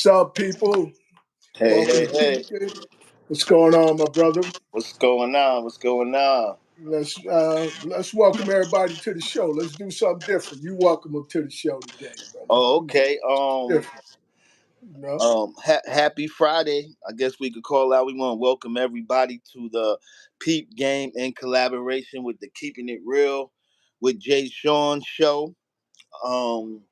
What's up, people? Hey, Welcome hey, to hey. Keepin. What's going on, my brother? What's going on? What's going on? Let's welcome everybody to the show. Let's do something different. You welcome them to the show today, brother. Oh, Do okay. different, you know. Happy Friday. I guess we could call out. We want to welcome everybody to the Peep game in collaboration with the Keeping It Real with Jay Sean show. Um,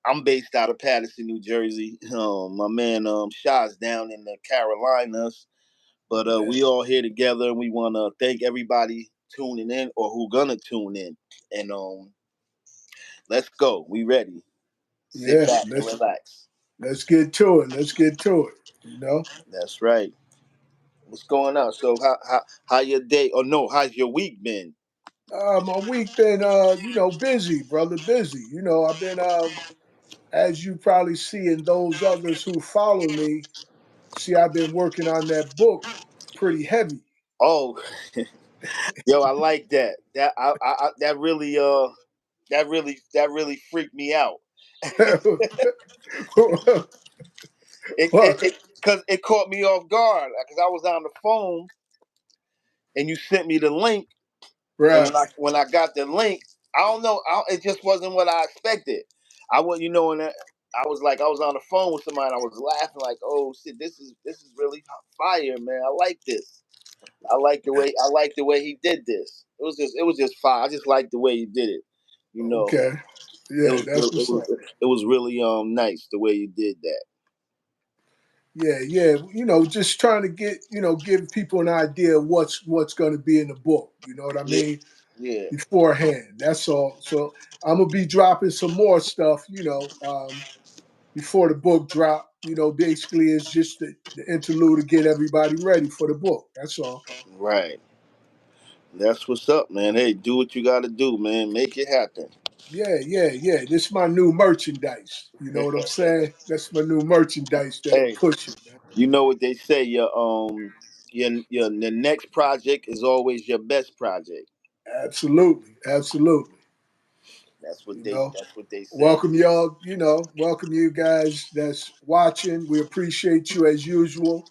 I'm based out of Paterson, New Jersey. My man Shaw's down in the Carolinas. But Yeah, we all here together, and we want to thank everybody tuning in or who gonna tune in. And let's go. We ready. Sit yeah. back and Let's relax. let's get to it. Let's get to it. You know. That's right. What's going on? So how your day? Or no, how's your week been? My week been busy, brother, busy. I've been as you probably see, and those others who follow me see, I've been working on that book pretty heavy. Oh, yo, I like that. That really freaked me out. What? Because it caught me off guard. Because I was on the phone and you sent me the link. And Right. when I got the link, I don't know. It just wasn't what I expected. I was, and I was like, I was on the phone with somebody. And I was laughing like, oh shit, this is really fire, man. I like this. I like the way he did this. It was just fire. I just like the way he did it. You know, Okay. it Yeah, was that's really, what's up. it was really nice the way he did that. Yeah, yeah. Just trying to give people an idea of what's going to be in the book. You know what I Yeah, mean? yeah, Beforehand. That's all. So I'm gonna be dropping some more stuff. Before the book drop. Basically it's just the interlude to get everybody ready for the book. That's all. right. That's what's up, man. Hey, do what you got to do, man. Make it happen. Yeah, yeah, yeah. This is my new merchandise. You know what I'm saying? That's my new merchandise that I'm Hey, pushing, man. you know what they say? Your the next project is always your best project. Absolutely, absolutely. That's what You they. know, That's what they say. welcome y'all. Welcome you guys that's watching. We appreciate you as usual.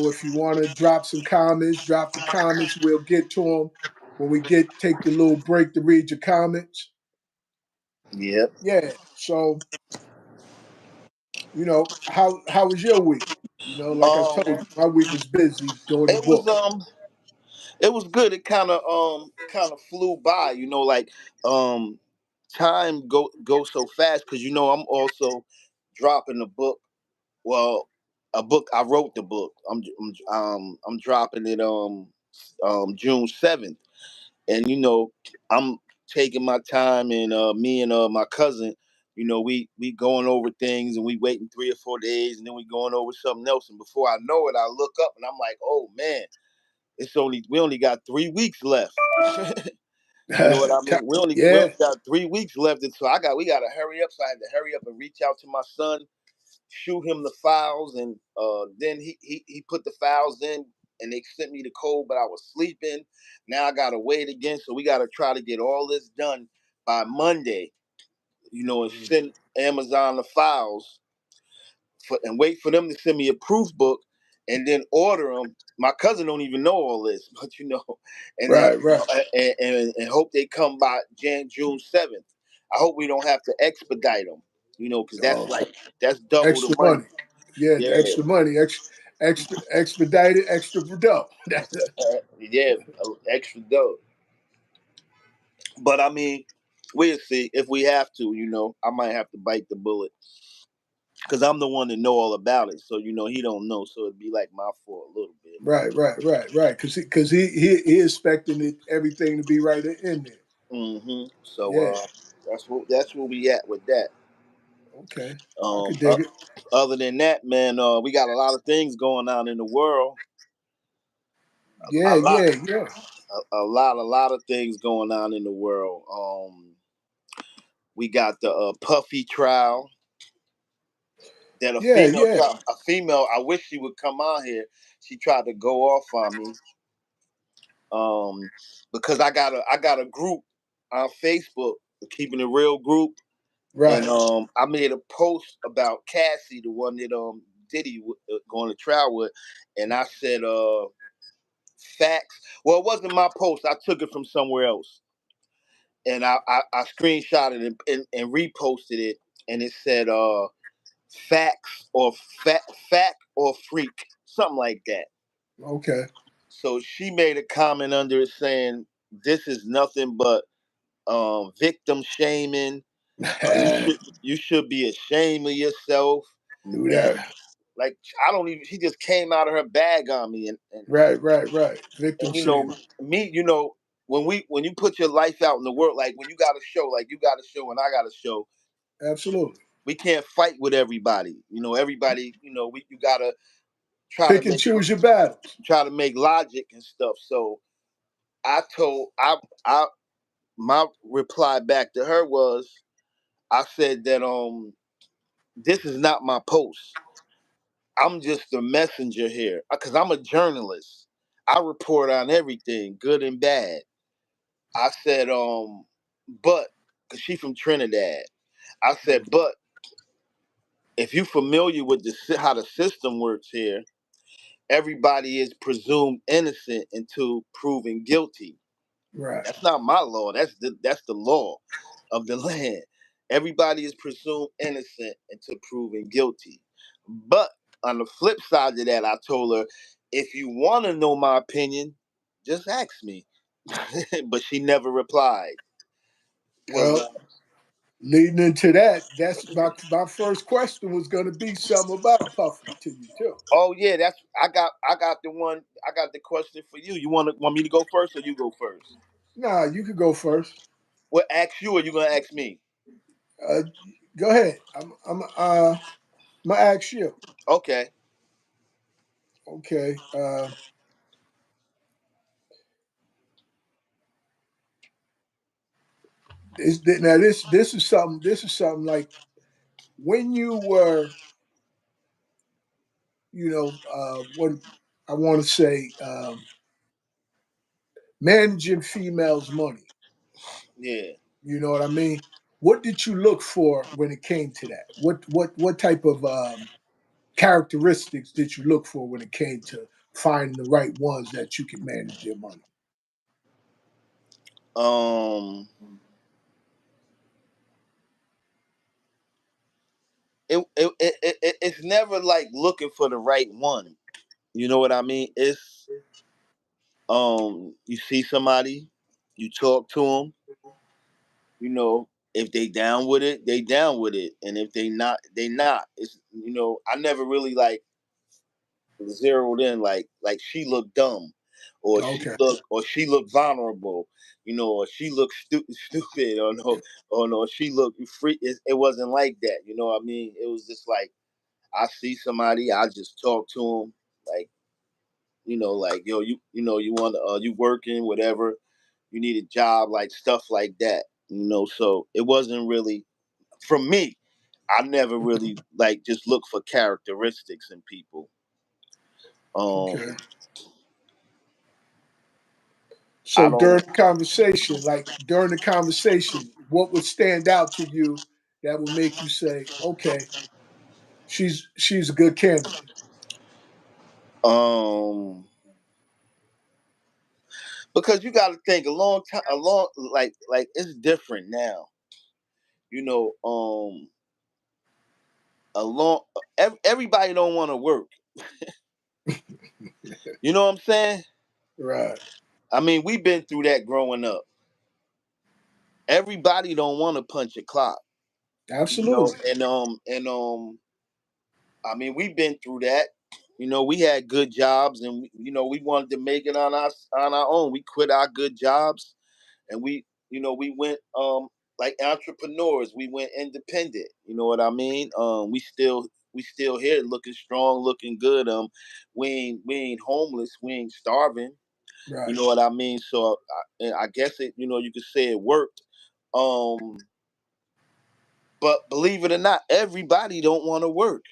If you want to drop some comments, drop the comments. We'll get to them when we take the little break to read your comments. Yep. Yeah. So how was your week? Like I told you, Um, my week was busy doing the it was book. it was good. It kind of flew by. Um, time go so fast because I'm also dropping a book. Well, a book I wrote the book. I'm dropping it June 7th. And I'm taking my time, and me and my cousin, we going over things, and we waiting 3 or 4 days, and then we going over something else, and before I know it, I look up and I'm like, oh man, we only got 3 weeks left. You know what I mean? We Yeah. only got 3 weeks left, and so we got to hurry up. So I had to hurry up and reach out to my son, shoot him the files, and then he put the files in, and they sent me the code, but I was sleeping. Now I gotta wait again, so we gotta try to get all this done by Monday. And send Amazon the files and wait for them to send me a proof book, and then order them. My cousin don't even know all this, but and then Right, right. and hope they come by June 7th. I hope we don't have to expedite them, because Oh, that's double the extra money. money. Yeah, Yeah, the extra money, extra expedited, extra dough. yeah, extra dough. But I mean, we'll see if we have to. I might have to bite the bullet because I'm the one that know all about it. So he don't know, so it'd be like my fault a little bit. Right, right, right, right. Because he expecting everything to be right in there. So Yeah. that's where we at with that. Okay. I Um, could uh, dig it. Other than that, man, we got a lot of things going on in the world. Yeah, A lot, yeah, yeah, a lot of things going on in the world. We got the Puffy trial. That yeah, yeah, a female. I wish she would come on here. She tried to go off on me, because I got a group on Facebook, the Keeping It Real group, And Right. I made a post about Cassie, the one that Diddy going to trial with, and I said facts. Well, it wasn't my post. I took it from somewhere else, and I screenshotted it and reposted it, and it said facts or fact or freak, something like that. Okay. So she made a comment under it saying this is nothing but victim shaming. You should be ashamed of yourself. Knew And that. like I don't even. She just came out of her bag on me, Right, right, right. Victim and you know shaming. me. When you put your life out in the world, like when you got a show, like you got a show and I got a show, Absolutely. we can't fight with everybody. Everybody. You gotta try to Pick and make choose your battles. logic and stuff. So I told I my reply back to her was I said that this is not my post. I'm just a messenger here because I'm a journalist. I report on everything, good and bad. I said but because she from Trinidad, I said but if you familiar with how the system works here, everybody is presumed innocent until proven guilty. Right. That's not my law. That's the law of the land. Everybody is presumed innocent until proven guilty. But on the flip side of that, I told her, if you want to know my opinion, just ask me. But she never replied. Cause Well, leading into that, that's my first question was going to be something about Puffy to you too. oh yeah, that's I got the one. I got the question for you. You want me to go first or you go first? Nah, you could go first. Well, ask you or you gonna ask me? Uh, go ahead. I'm gonna ask you. Okay. Okay. Now this is something like when you were, what I want to say, managing females' money. Yeah. You know what I mean? What did you look for when it came to that? What type of characteristics did you look for when it came to finding the right ones that you could manage their money? Um. It's never like looking for the right one. You know what I mean? It's you see somebody, you talk to them. If they down with it, they down with it, and if they not, they not. I never really like zeroed in like she looked dumb, or Okay, she looked vulnerable. Or she looked stupid, or no, she looked free. It wasn't like that. You know what I mean? It was just like I see somebody, I just talk to them, like like yo, you want to, you working, whatever, you need a job, like stuff like that. So it wasn't really from me. I never really like just look for characteristics in people. Um, okay. I So don't. during the conversation, what would stand out to you that would make you say, "Okay, she's a good candidate." Um, because you got to think a long like it's different now. You know, a long everybody don't want to work. You know what I'm saying? Right. I mean, we've been through that growing up. Everybody don't want to punch a clock, Absolutely. and I mean, we've been through that. We had good jobs, and we wanted to make it on our own. We quit our good jobs, and we went like entrepreneurs. We went independent. You know what I mean? We still here, looking strong, looking good. We ain't homeless. We ain't starving. You Right. know what I mean? So I guess it. You could say it worked. Um, but believe it or not, everybody don't want to work.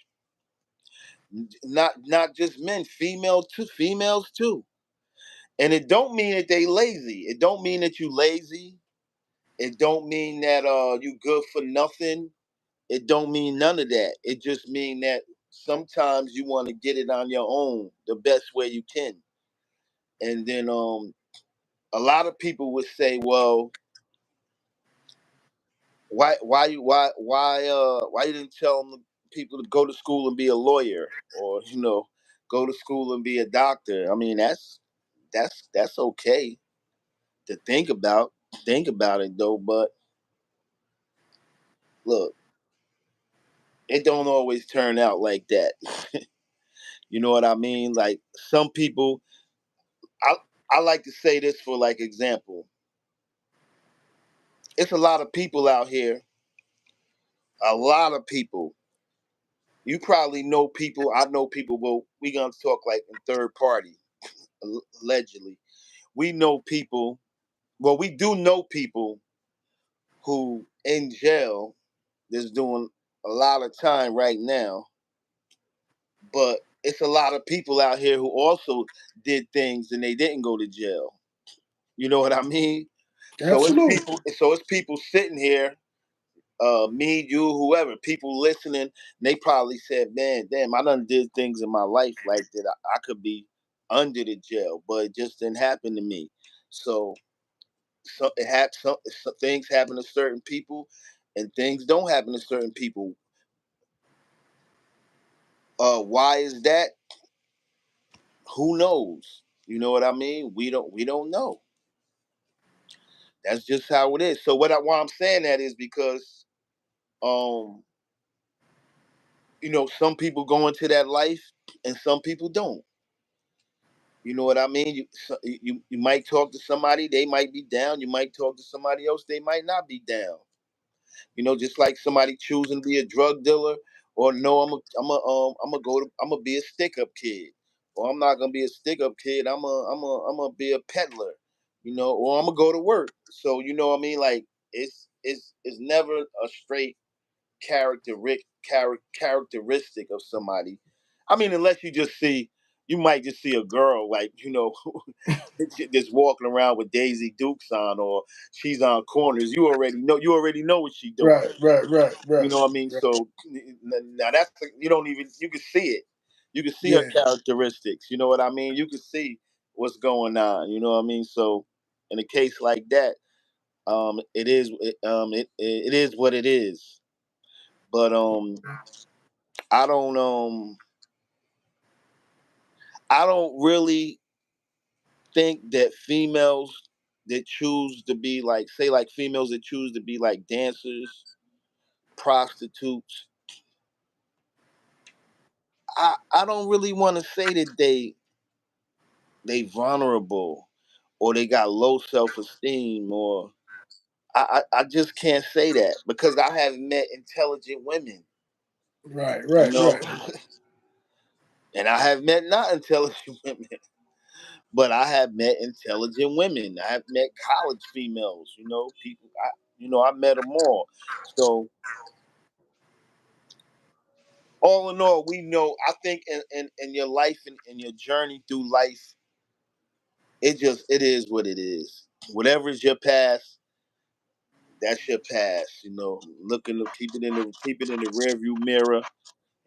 Not just men, females too. And it don't mean that they lazy. It don't mean that you lazy. It don't mean that you good for nothing. It don't mean none of that. It just mean that sometimes you want to get it on your own the best way you can. And then a lot of people would say, well, why you didn't tell them people to go to school and be a lawyer, or go to school and be a doctor? I mean, that's okay to think about it though, but look, it don't always turn out like that. You know what I mean? Like some people, I I like to say this for like example. It's a lot of people out here, a lot of people. You probably know people. I know people. Well, we gonna talk like in third party, allegedly. We know people. Well, we do know people who in jail that's doing a lot of time right now. But it's a lot of people out here who also did things and they didn't go to jail. You know what I mean? So it's Absolutely. people. So it's people sitting here, me, you, whoever, people listening. And they probably said, "Man, damn, I done did things in my life like that. I could be under the jail, but it just didn't happen to me." So, some things happen to certain people, and things don't happen to certain people. Why is that? Who knows? You know what I mean? We don't know. That's just how it is. So why I'm saying that is because um some people go into that life and some people don't. You know what I mean? You might talk to somebody, they might be down. You might talk to somebody else, they might not be down. Just like somebody choosing to be a drug dealer, or no, I'm gonna be a stick up kid, or I'm not gonna be a stick up kid. I'm gonna be a peddler, or I'm gonna go to work. So you know what I mean? Like it's never a straight characteristic of somebody. I mean, unless you might just see a girl like just walking around with Daisy Dukes on, or she's on corners. You already know what she's doing. Right, right, right, You right, know what I mean? right. So now you don't even you can see it. You can see her Yeah. characteristics. You know what I mean? You can see what's going on. You know what I mean? So in a case like that, it is what it is. But I don't I don't really think that females that choose to be like, say, like females that choose to be like dancers, prostitutes. I don't really want to say that they vulnerable, or they got low self esteem, or I just can't say that because I have met intelligent women, Right, you right, know, right. and I have met not intelligent women. But I have met intelligent women. I have met college females. People. I met them all. So all in all, we know. I think in your life and in your journey through life, it is what it is. Whatever is your past, that's your past. Looking to keep it in the rearview mirror,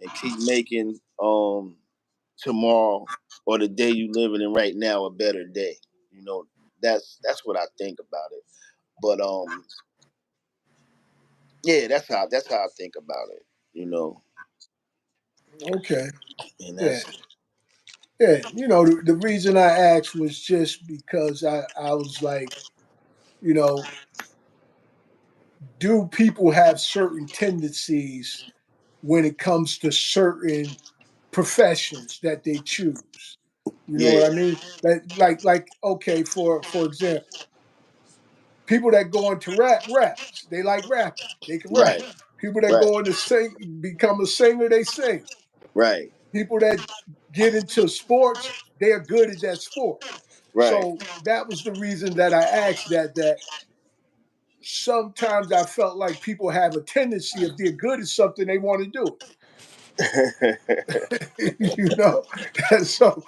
and keep making tomorrow, or the day you living in right now, a better day. You know, that's what I think about it. But yeah, that's how I think about it. You know, Okay. and Yeah. that's Yeah. The reason I asked was just because I was like, you know, do people have certain tendencies when it comes to certain professions that they choose? You know what yeah, I mean? Like okay, for example, people that go into raps, they like rapping. They can rap. right, People that right, go into sing, become a singer, they sing. right, People that get into sports, they are good at that sport. right. So that was the reason that I asked that sometimes I felt like people have a tendency, if they're good at something, they want to do it. so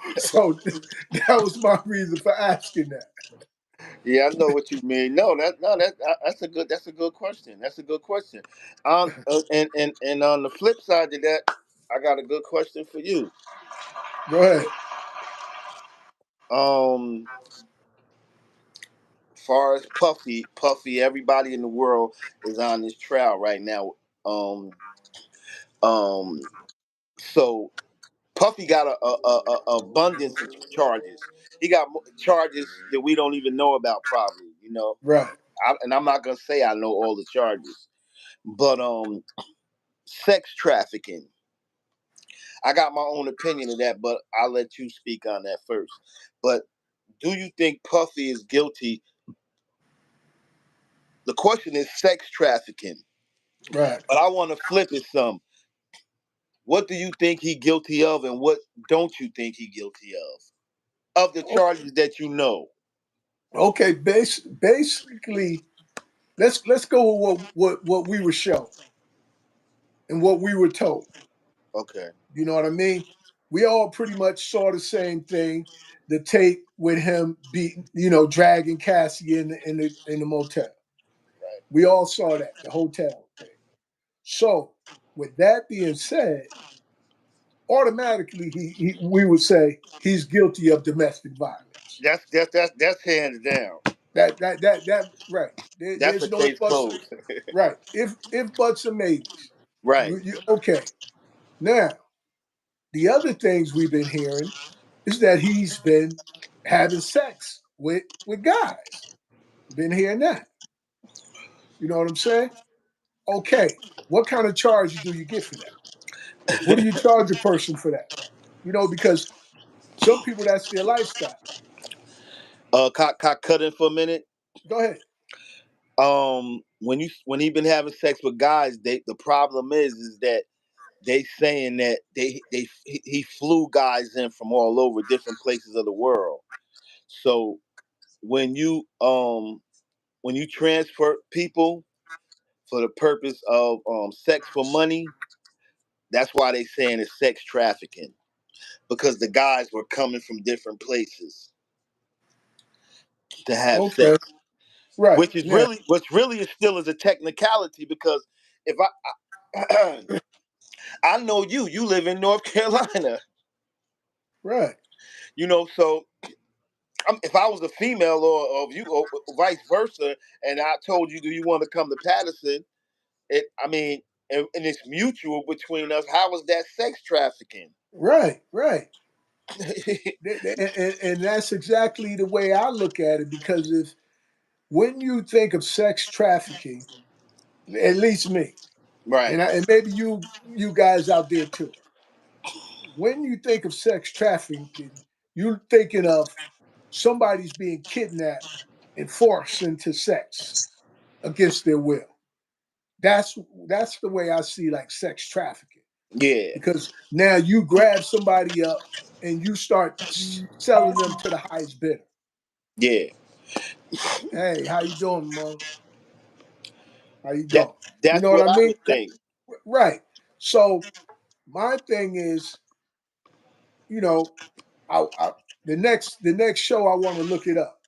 that was my reason for asking that. Yeah, I know what you mean. No, that's a good question. That's a good question. And on the flip side of that, I got a good question for you. Go ahead. Um, far as Puffy, everybody in the world is on this trial right now. Um, um, so Puffy got a abundance of charges. He got charges that we don't even know about, probably. Right. And I'm not gonna say I know all the charges, but sex trafficking. I got my own opinion of that, but I'll let you speak on that first. But do you think Puffy is guilty? The question is sex trafficking, Right. but I want to flip it some. What do you think he guilty of, and what don't you think he guilty of the charges that you know? Okay. Basically, let's go with what we were shown and what we were told. Okay, You know what I mean? We all pretty much saw the same thing. The tape with him beating, dragging Cassie in the motel. right. We all saw that, the hotel thing. So, with that being said, automatically we would say he's guilty of domestic violence. That's hands down. That right. That's a There's no case buts. closed. Right. If buts or maybes. Right. Okay. Now the other things we've been hearing is that he's been having sex with guys. Been hearing that. You know what I'm saying? Okay. What kind of charge do you get for that? What do you charge a person for that? Because some people that's their lifestyle. Cut in for a minute. Go ahead. When he been having sex with guys, the problem is that they saying that he flew guys in from all over different places of the world. So when you um when you transfer people for the purpose of sex for money, that's why they saying it's sex trafficking, because the guys were coming from different places to have Okay. sex, Right. Now, which really is still is a technicality, because if I I know you live in North Carolina, right. so if I was a female, or if you, or vice versa, and I told you, do you want to come to Patterson? I mean, and it's mutual between us. How is that sex trafficking? Right. Right. And that's exactly the way I look at it because if when you think of sex trafficking, at least me, Right. and maybe you guys out there too, when you think of sex trafficking, you're thinking of somebody's being kidnapped and forced into sex against their will. That's that's the way I see like sex trafficking Yeah. because now you grab somebody up and you start selling them to the highest bidder. Yeah. Hey, how you doing, Mo? How you That doing? You that's know what what I I mean? would think. Right. So my thing is, you know, I the next show I want to look it up.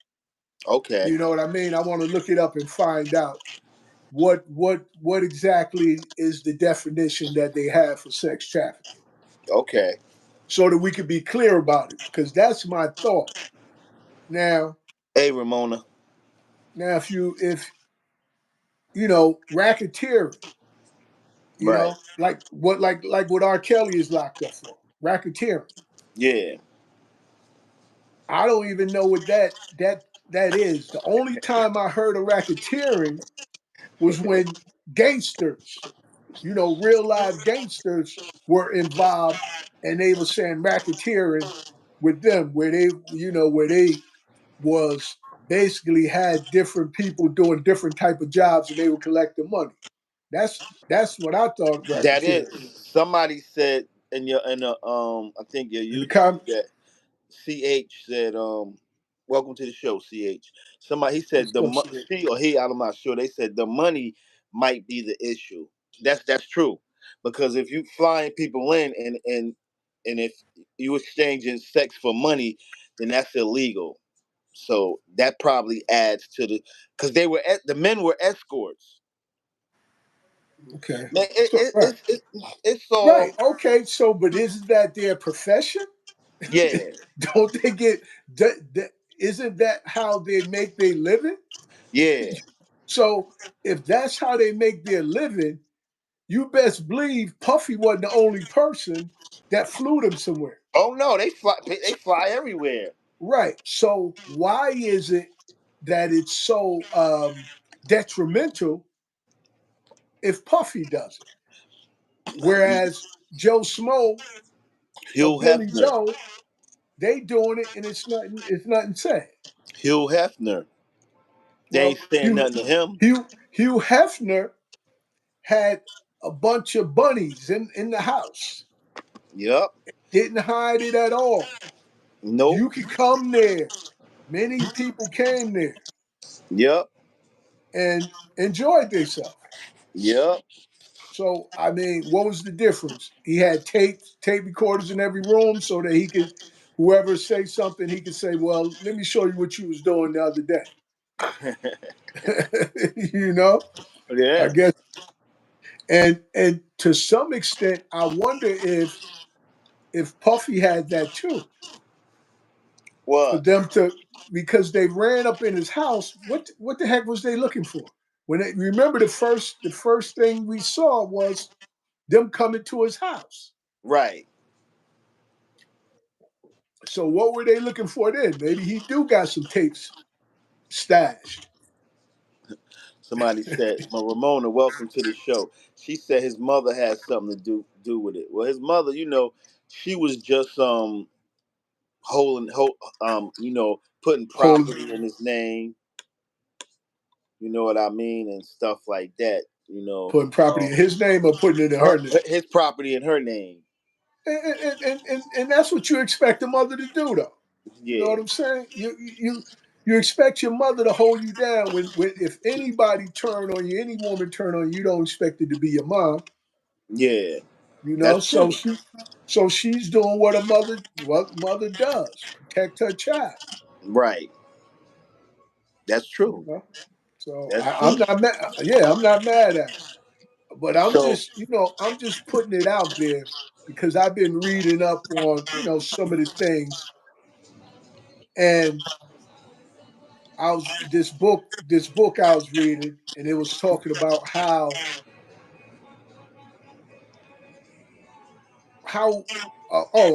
Okay. You know what I mean? I want to look it up and find out what exactly is the definition that they have for sex trafficking, Okay. so that we could be clear about it. Because that's my thought. Now, Hey, Ramona. now, if racketeering, Right. like what R. Kelly is locked up for, racketeering. Yeah. I don't even know what that is. The only time I heard of racketeering was when gangsters, real live gangsters were involved and they were saying racketeering with them, where they was basically had different people doing different type of jobs and they were collecting money. That's what I thought That is. racketeering was. Somebody said in the I think your In the YouTube, com that CH said welcome to the show, CH. Somebody, he said what's up, CA? she or he, I'm not sure. They said the money might be the issue. That's true, because if you flying people in, and if you exchanging sex for money, then that's illegal. So that probably adds to the, because the men were escorts. Okay. Man, So right. it's Right. Okay. So, but isn't that their profession? yeah, Don't they get isn't that how they make their living? yeah. So if that's how they make their living, you best believe Puffy wasn't the only person that flew them somewhere. Oh no, they fly everywhere. Right. So why is it that it's so detrimental if Puffy does it? Whereas Joe Smo or Hugh Billy Hefner, Joe, they doing it and it's nothing sad. Hugh Hefner. They ain't Well, saying nothing to him. Hugh Hefner had a bunch of bunnies in the house. Yep. Didn't hide it at all. Nope. You could come there. Many people came there Yep. and enjoyed themselves. Yep. So I mean, what was the difference? He had tape recorders in every room so that he could, whoever say something, he could say, "Well, let me show you what you was doing the other day." You know, I Yeah. guess, and to some extent, I wonder if Puffy had that too. For What? them to, because they ran up in his house. What the heck was they looking for? When they, remember the first thing we saw was them coming to his house. Right. So what were they looking for then? Maybe he do got some tapes stashed. Somebody said, "My Ramona, welcome to the show." She said his mother had something to do with it. Well, his mother, she was just putting Hold property in his name. You know what I mean, and stuff like that. Putting property in his name or putting it in Her her name. his property in her name. And that's what you expect a mother to do, though. You know Yeah, what I'm saying? You expect your mother to hold you down when if anybody turn on you, any woman turn on you, you don't expect it to be your mom. yeah, You know, that's so true. she's doing what mother does, protect her child. Right, that's You true. know, so That's I'm true. not mad. Yeah, I'm not mad at her, but So I'm just putting it out there because I've been reading up on some of the things, and this book I was reading, and it was talking about how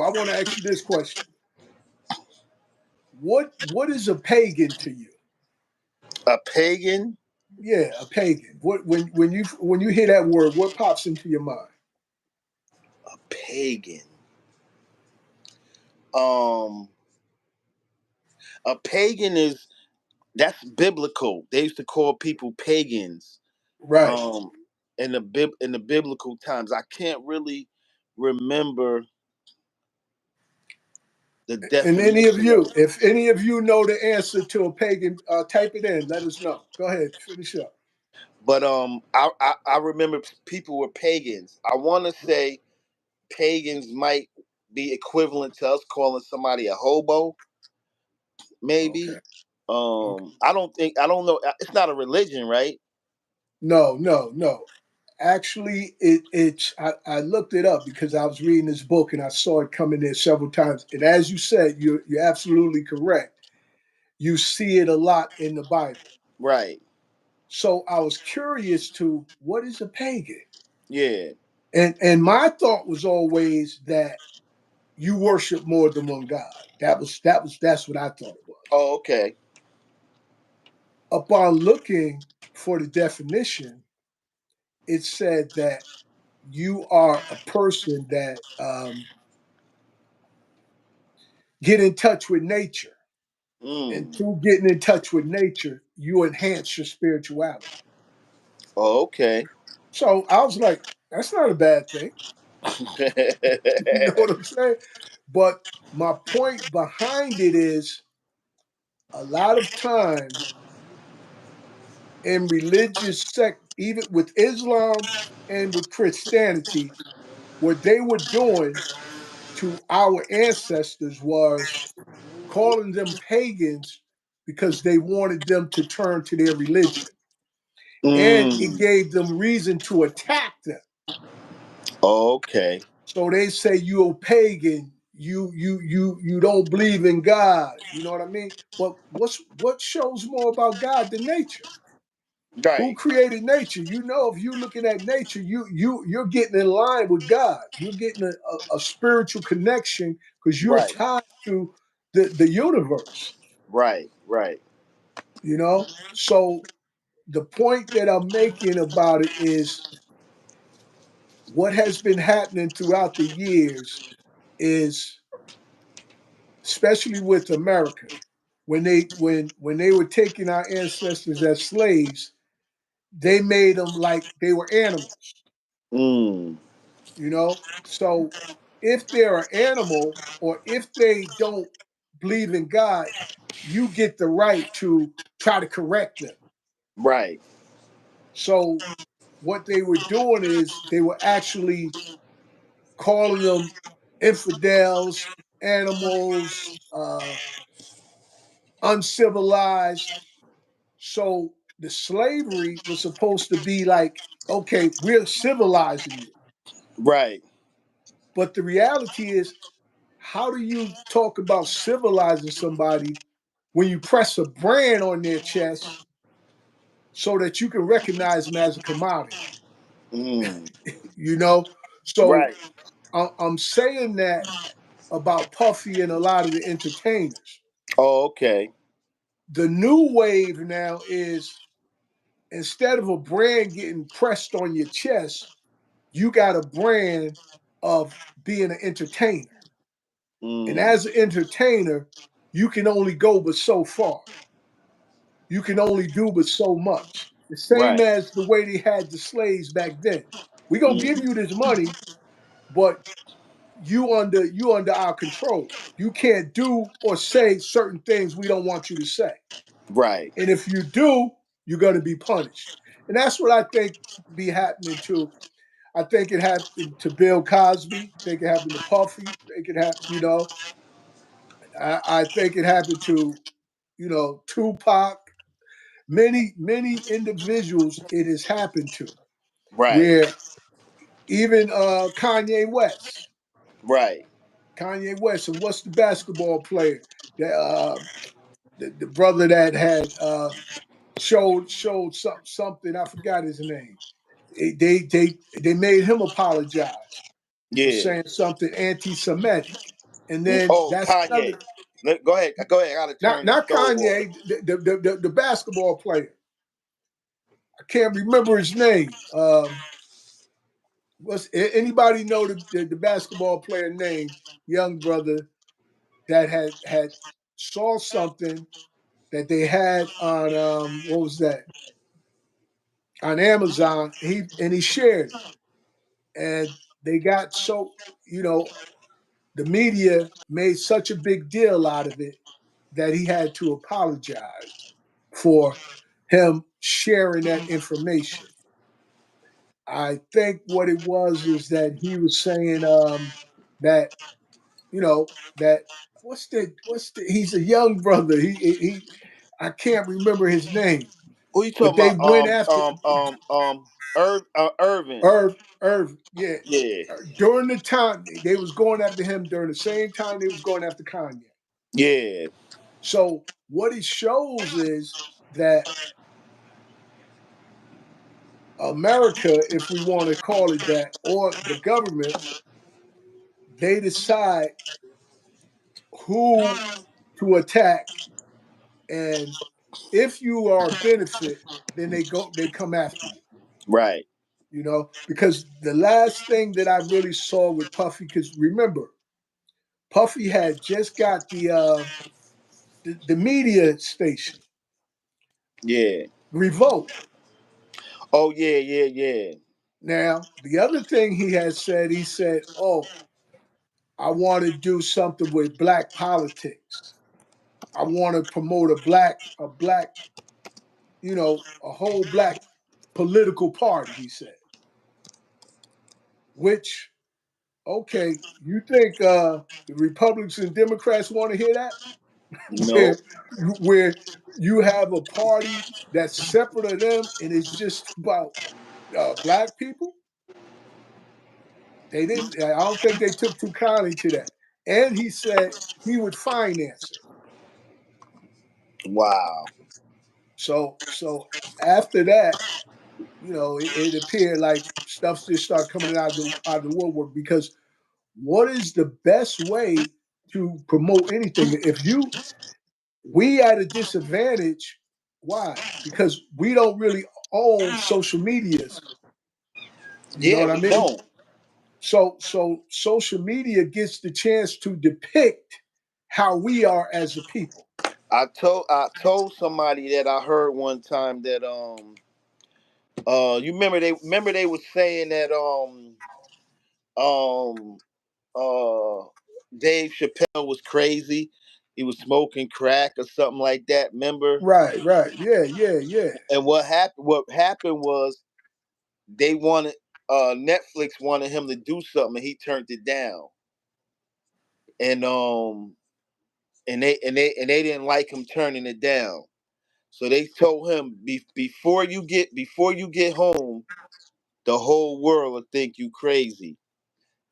I want to ask you this question: what is a pagan to you? a pagan, Yeah, a pagan. What when you hear that word, what pops into your mind? a pagan. Um, a pagan is that's biblical. They used to call people pagans. Right. Um, in the biblical times, I can't really remember the And definition of. if any of you know the answer to a pagan, type it in. Let us know. Go ahead, finish up. But I remember people were pagans. I want to say pagans might be equivalent to us calling somebody a hobo, Okay. maybe. Okay. I don't know. It's not a religion, right? No, no, no. Actually, I looked it up because I was reading this book and I saw it come in there several times. And as you said, you're absolutely correct. You see it a lot in the Bible. Right. So I was curious to what is a pagan? Yeah. And my thought was always that you worship more than one God. That's what I thought it was. Oh, okay. Upon looking for the definition, it said that you are a person that get in touch with nature, and Mm. through getting in touch with nature, you enhance your spirituality. Oh, okay. So I was like, that's not a bad thing. You know what I'm saying? But my point behind it is a lot of times in religious sect, even with Islam and with Christianity, what they were doing to our ancestors was calling them pagans because they wanted them to turn to their religion. And it Mm. gave them reason to attack them. Okay. So they say you a pagan, you don't believe in God. You know what I mean? But what shows more about God than nature? Who Right. created nature? You know, if you're looking at nature, you're getting in line with God. You're getting a spiritual connection because you're Right. tied to the universe. Right. Right. You know, so the point that I'm making about it is what has been happening throughout the years is, especially with America, when they were taking our ancestors as slaves, they made them like they were animals. Mm. You know, so if they're an animal or if they don't believe in God, you get the right to try to correct them. Right. So what they were doing is they were actually calling them infidels, animals, uncivilized. So the slavery was supposed to be like, okay, we're civilizing you. Right. But the reality is, how do you talk about civilizing somebody when you press a brand on their chest so that you can recognize them as a commodity? Mm. You know? So Right. I'm saying that about Puffy and a lot of the entertainers. Oh, okay. The new wave now is, instead of a brand getting pressed on your chest, you got a brand of being an entertainer. And Mm. as an entertainer, you can only go but so far. You can only do but so much. The same Right. as the way they had the slaves back then. We gonna give Mm. you this money, but you under our control. You can't do or say certain things we don't want you to say. Right. And if you do, you're gonna be punished. And that's what I think be happening to. I think it happened to Bill Cosby. I think it happened to Puffy. I think it happened, I think it happened to, Tupac. Many individuals it has happened to, Right. where even Kanye West, Right. Kanye West, and what's the basketball player that the brother that had showed something, I forgot his name. They made him apologize for Yeah. saying something anti-Semitic, and Mm. then Oh, that's Kanye. another. Go ahead. Go ahead. I gotta Not turn the not stove on. Kanye, the basketball player. I can't remember his name. What's anybody know the basketball player name? Young brother that had saw something that they had on what was that, on Amazon. He shared it, and they got so, you know the media made such a big deal out of it that he had to apologize for him sharing that information. I think what it was is that he was saying that, that what's the he's a young brother. He I can't remember his name, Who you but talking they about? went after Irvin. Irv, yeah. Yeah. During the time they was going after him, during the same time they was going after Kanye. Yeah. So what it shows is that America, if we want to call it that, or the government, they decide who to attack, and if you are a benefit, then they come after you. Right. Because the last thing that I really saw with Puffy, because remember, Puffy had just got the media station Yeah. Revolt. Oh yeah. Yeah. Yeah. Now, the other thing he said, "Oh, I want to do something with black politics. I want to promote a black, a whole black political party," he said. Which, okay, you think the Republicans and Democrats want to hear that? You know, where where you have a party that's separate of them and it's just about black people. They didn't. I don't think they took too kindly to that. And he said he would finance it. wow. So after that, it appeared like stuff just started coming out of the woodwork because what is the best way to promote anything? If we at a disadvantage, why? Because we don't really own social medias. You know Yeah, what I we mean? don't. So social media gets the chance to depict how we are as a people. I told somebody that I heard one time that you remember they was saying that um uh Dave Chappelle was crazy. He was smoking crack or something like that. Remember? Right. Yeah. And what happened was they wanted Netflix wanted him to do something and he turned it down. And they didn't like him turning it down. So they told him before you get home, the whole world will think you crazy.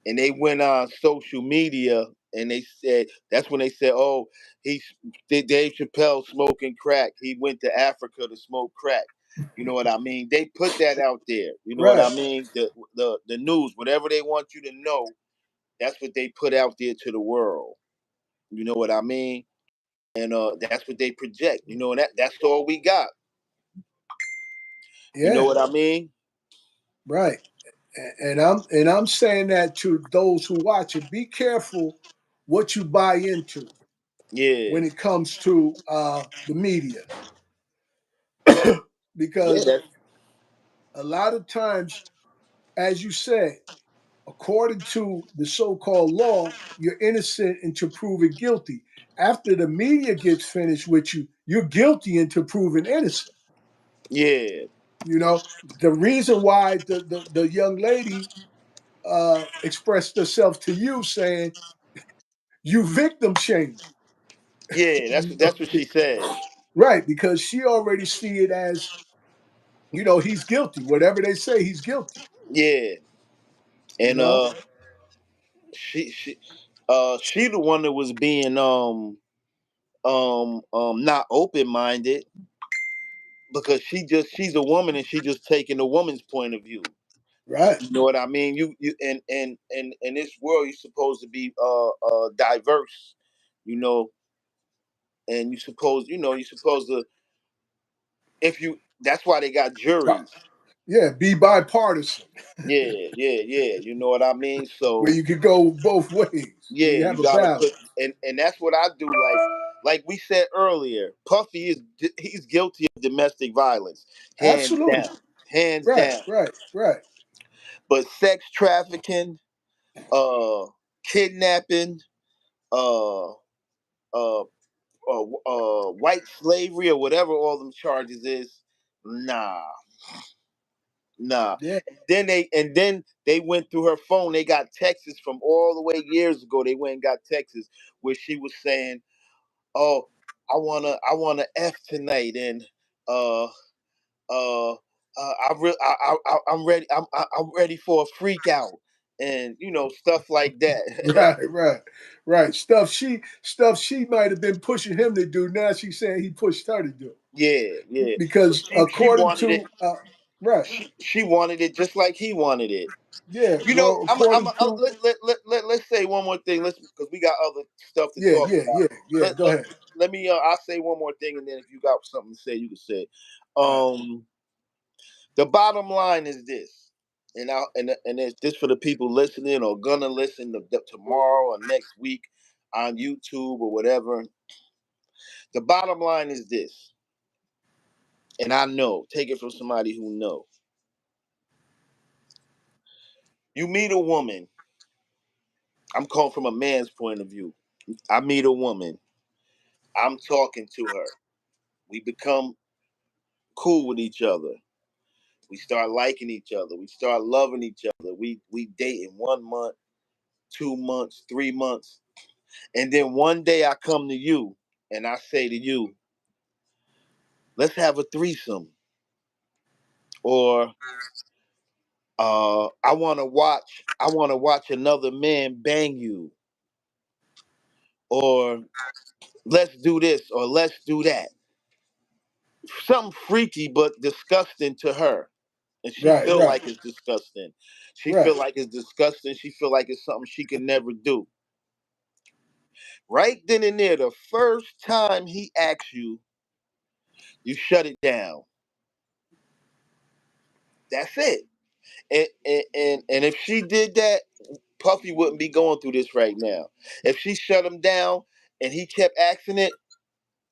And they went on social media and they said that's when they said, "Oh, he's Dave Chappelle smoking crack. He went to Africa to smoke crack." You know what I mean? They put that out there. You know what I Right. mean? The news, whatever they want you to know, that's what they put out there to the world. You know what I mean? And that's what they project. You know, and that's all we got. You know Yeah. what I mean? Right. And I'm saying that to those who watch it. Be careful what you buy into Yeah, when it comes to the media, yeah, because a lot of times, as you said, according to the so-called law, you're innocent until proven guilty. After the media gets finished with you, you're guilty until proven innocent. yeah, You know, the reason why the young lady expressed herself to you saying you victim shaming. yeah. That's You what know? that's what she said. Right, because she already see it as, he's guilty. Whatever they say, he's guilty. Yeah, You and know? she the one that was being not open minded because she's a woman and she just taking the woman's point of view. Right. You know what I mean? You and in this world you're supposed to be diverse, you know, and you're supposed to if you that's why they got juries. Yeah, be bipartisan, Yeah. You know what I mean? where So you could go both ways, where yeah, you have you a gotta put balance. and that's what I do. Like we said earlier, Puffy he's guilty of domestic violence, hands Absolutely. down, hands Right, down. right, right. But sex trafficking, uh, kidnapping, uh, uh, white slavery or whatever all them charges is, nah, nah. Yeah, And then they went through her phone. They got texts from all the way years ago. They went and got texts where she was saying, "Oh, I wanna f tonight," and uh uh. I'm ready. I'm ready for a freak out, and stuff like that. right. Stuff she might have been pushing him to do. Now she's saying he pushed her to do. Yeah. So Because she according wanted it. to right, She wanted it just like he wanted it. yeah, You know, well, I'm according to let's say one more thing. Let's because we got other stuff to talk about. yeah. Let Go let ahead. let me. I'll say one more thing, and then if you got something to say, you can say it. All right. The bottom line is this, and it's this for the people listening or gonna listen tomorrow or next week on YouTube or whatever. The bottom line is this, and I know, take it from somebody who know. You meet a woman. I'm calling from a man's point of view. I meet a woman. I'm talking to her. We become cool with each other. We start liking each other. We start loving each other. We date in 1 month, 2 months, 3 months, and then one day I come to you and I say to you, let's have a threesome, or I want to watch another man bang you, or let's do this or let's do that. Something freaky but disgusting to her, and she Right, feel right, like it's disgusting. She right. feel like it's disgusting. She feel like it's something she can never do. Right then and there, the first time he asks you, you shut it down. That's it. And if she did that, Puffy wouldn't be going through this right now. If she shut him down and he kept asking it,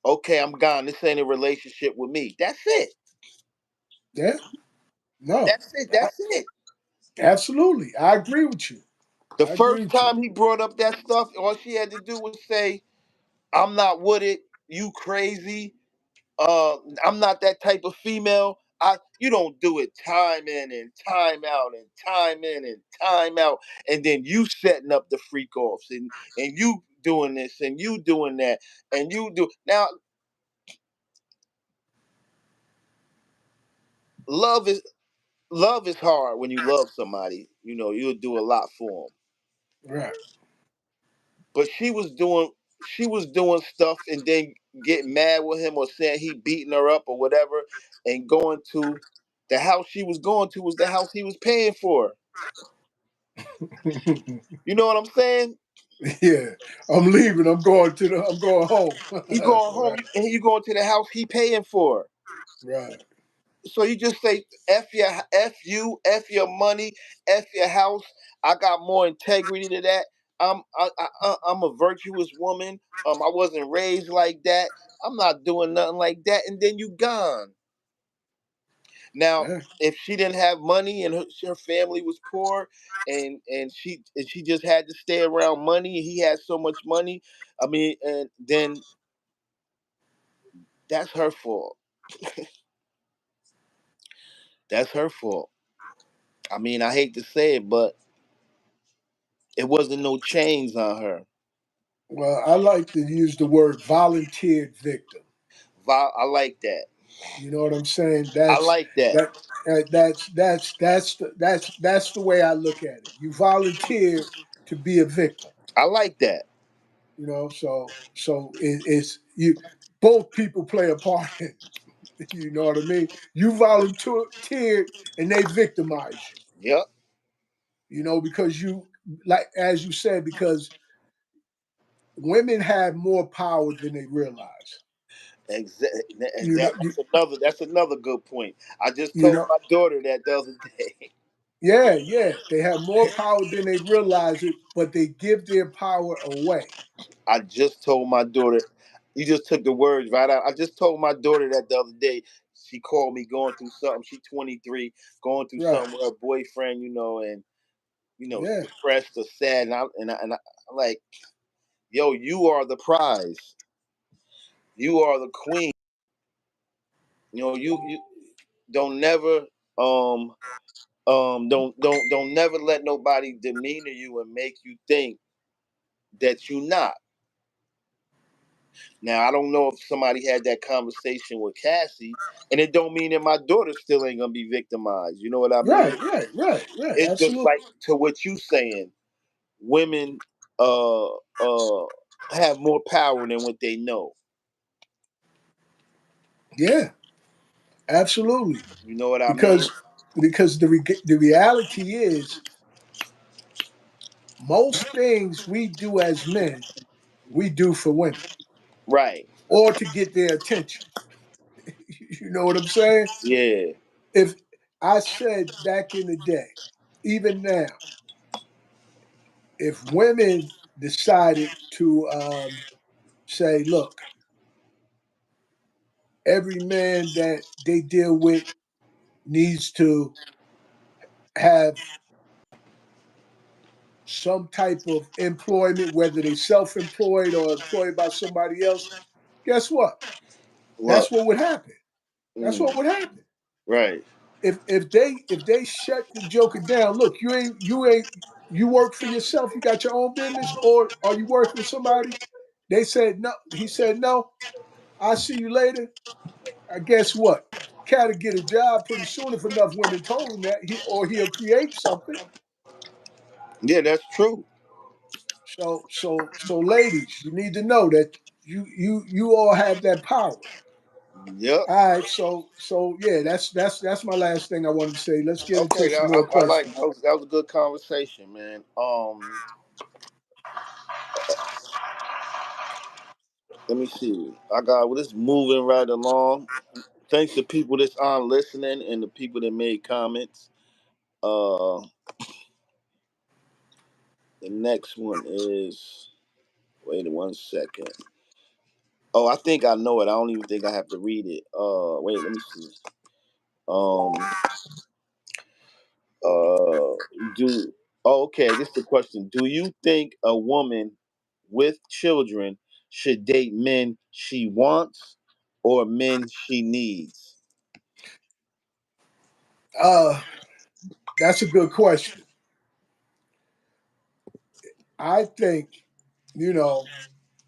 okay, I'm gone. This ain't a relationship with me. That's it. Yeah. No. That's it. That's it. Absolutely. I agree with you. The I agree first with you. time he brought up that stuff, all she had to do was say, I'm not with it. You crazy. I'm not that type of female. You don't do it time in and time out and time in and time out, and then you setting up the freak offs and you doing this and you doing that and you do now. Love is love is hard when you love somebody. You know you'll do a lot for them. Right. But she was doing stuff and then getting mad with him or saying he beating her up or whatever, and going to the house she was going to was the house he was paying for. You know what I'm saying? Yeah. I'm leaving. I'm going home. You going home Right. and you going to the house he paying for. Right. So you just say f your money, f your house. I got more integrity to that. I'm a virtuous woman. I wasn't raised like that. I'm not doing nothing like that. And then you gone. Now, Yeah. if she didn't have money and her family was poor, and she just had to stay around money, and he had so much money, I mean, and then that's her fault. That's her fault. I mean, I hate to say it, but it wasn't no chains on her. Well, I like to use the word volunteered victim. I like that. You know what I'm saying? I like that. That that's the way I look at it. You volunteered to be a victim. I like that. You know, it's you. Both people play a part in it. You know what I mean? You volunteered and they victimized you. Yep. You know, because you, like as you said, because women have more power than they realize. And You know, that's another good point. I just you told know, my daughter that the other day. yeah, yeah. They have more power than they realize it, but they give their power away. I just told my daughter. You just took the words right out. I just told my daughter that the other day. She called me going through something. She 23, going through Right. something with her boyfriend. And Yeah. depressed or sad. I'm like, yo, you are the prize. You are the queen. You don't never um don't never let nobody demeanor you and make you think that you not. Now I don't know if somebody had that conversation with Cassie, and it don't mean that my daughter still ain't gonna be victimized. You know what I mean? Right. Right. Right. Right. It's just Absolutely. like to what you saying. Women uh uh have more power than what they know. Yeah. Absolutely. You know what I mean? Because the reality is most things we do as men we do for women Right. or to get their attention. You know what I'm saying? Yeah. If I said back in the day, even now, if women decided to say, look, every man that they deal with needs to have some type of employment, whether they self-employed or employed by somebody else, guess what? What? That's what would happen. That's Mm, what would happen. right. If they shut the joker down, look, you work for yourself, you got your own business, or are you working for somebody? They said no. He said no. I'll see you later. I guess what? Cat will get a job pretty soon if enough women told him that or he'll create something. Yeah, that's true. So ladies, you need to know that you all have that power. Yep. All right, so yeah, that's my last thing I wanted to say. Let's get into Okay, some more I like questions. that was a good conversation, man. Let me see. I got well, it's moving right along. Thanks to people that's on listening and the people that made comments. Uh, the next one is wait 1 second. Oh, I think I know it. I don't even think I have to read it. Wait, let me see. Um, do oh, okay. This is the question. Do you think a woman with children should date men she wants or men she needs? Uh, that's a good question. I think you know,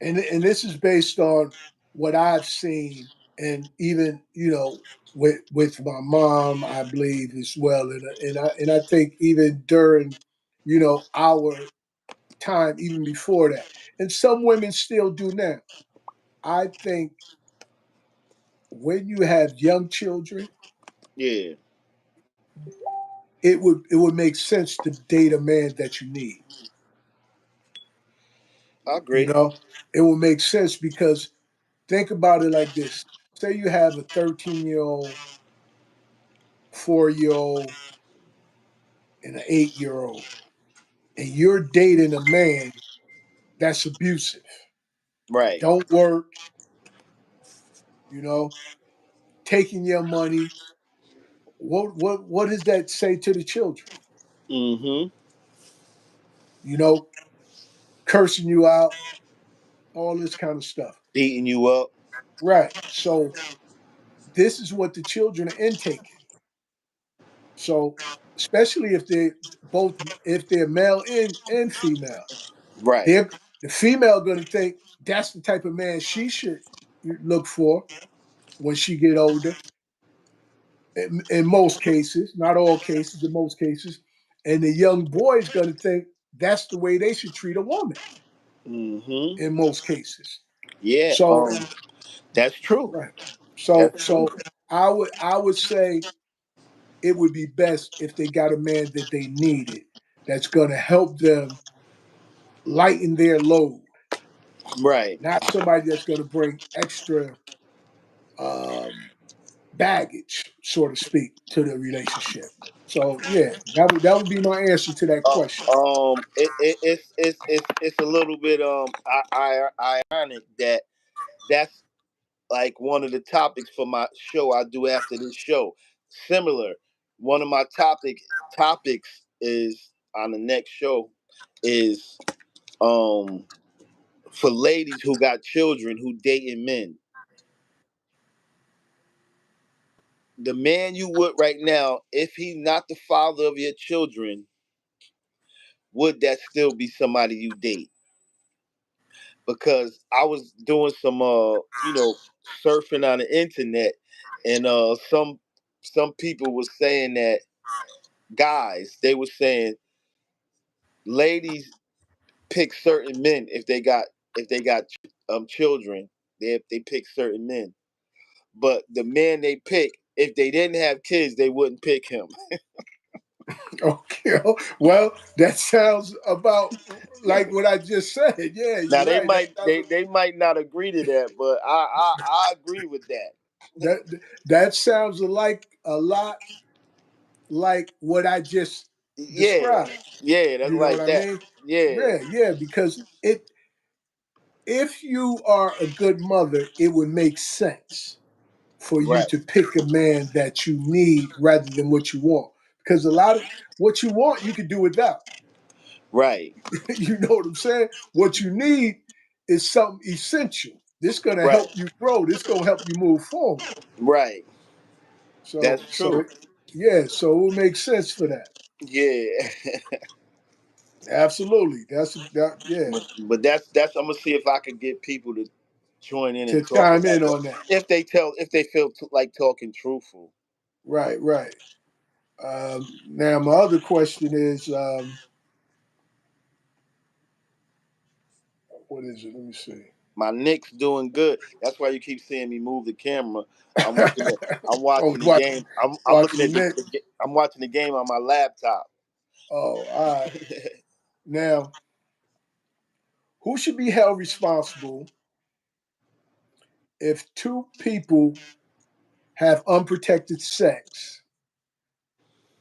and this is based on what I've seen, and even with my mom, I believe as well, and I think even during our time, even before that, and some women still do now. I think when you have young children, Yeah, it would make sense to date a man that you need. I You agree. know, it will make sense because think about it like this: say you have a 13-year-old, 4-year-old, and an 8-year-old, and you're dating a man that's abusive, Right. don't work, you know, taking your money. What does that say to the children? Mm-hmm. You know, cursing you out, all this kind of stuff. Beating you up. Right. So this is what the children are intaking. So especially if they both if they're male and female, Right. they're the female gonna think that's the type of man she should look for when she get older. In most cases, not all cases, in most cases, and the young boy is gonna think that's the way they should treat a woman Mm-hmm. in most cases. Yeah. So That's true. right. So That's true. so I would say it would be best if they got a man that they needed that's going to help them lighten their load, Right. not somebody that's going to bring extra um, baggage, so to speak, to the relationship. So yeah, that would be my answer to that question. It's a little bit ironic that that's like one of the topics for my show I do after this show. Similar, one of my topics is on the next show is um for ladies who got children who dating men. The man you with right now, if he's not the father of your children, would that still be somebody you date? Because I was doing some surfing on the internet and some people were saying that guys, they were saying ladies pick certain men if they got children, they pick certain men. But the man they pick, if they didn't have kids, they wouldn't pick him. Okay, well, that sounds about like what I just said. Yeah, Now you're right. they might not agree to that, but I agree with that. That sounds a lot like what I just Yeah, described. yeah, that's You know what like I that. mean? Yeah, Yeah, because if you are a good mother, it would make sense for you right, to pick a man that you need rather than what you want. Because a lot of what you want, you can do without. right, You know what I'm saying? What you need is something essential. This gonna right, help you grow. This gonna help you move forward. right. That's So true. yeah, so it will make sense for that. Yeah. Absolutely. That's that. Yeah. But that's I'm gonna see if I could get people to join in and To talk chime about in that on that. if they feel like talking truthful. Right. Right. Now, my other question is, what is it? Let me see. My Knicks doing good. That's why you keep seeing me move the camera. I'm looking at I'm Oh, watching the game. I'm watching looking the at Knicks. I'm watching the game on my laptop. Oh, all right. Now, who should be held responsible if two people have unprotected sex,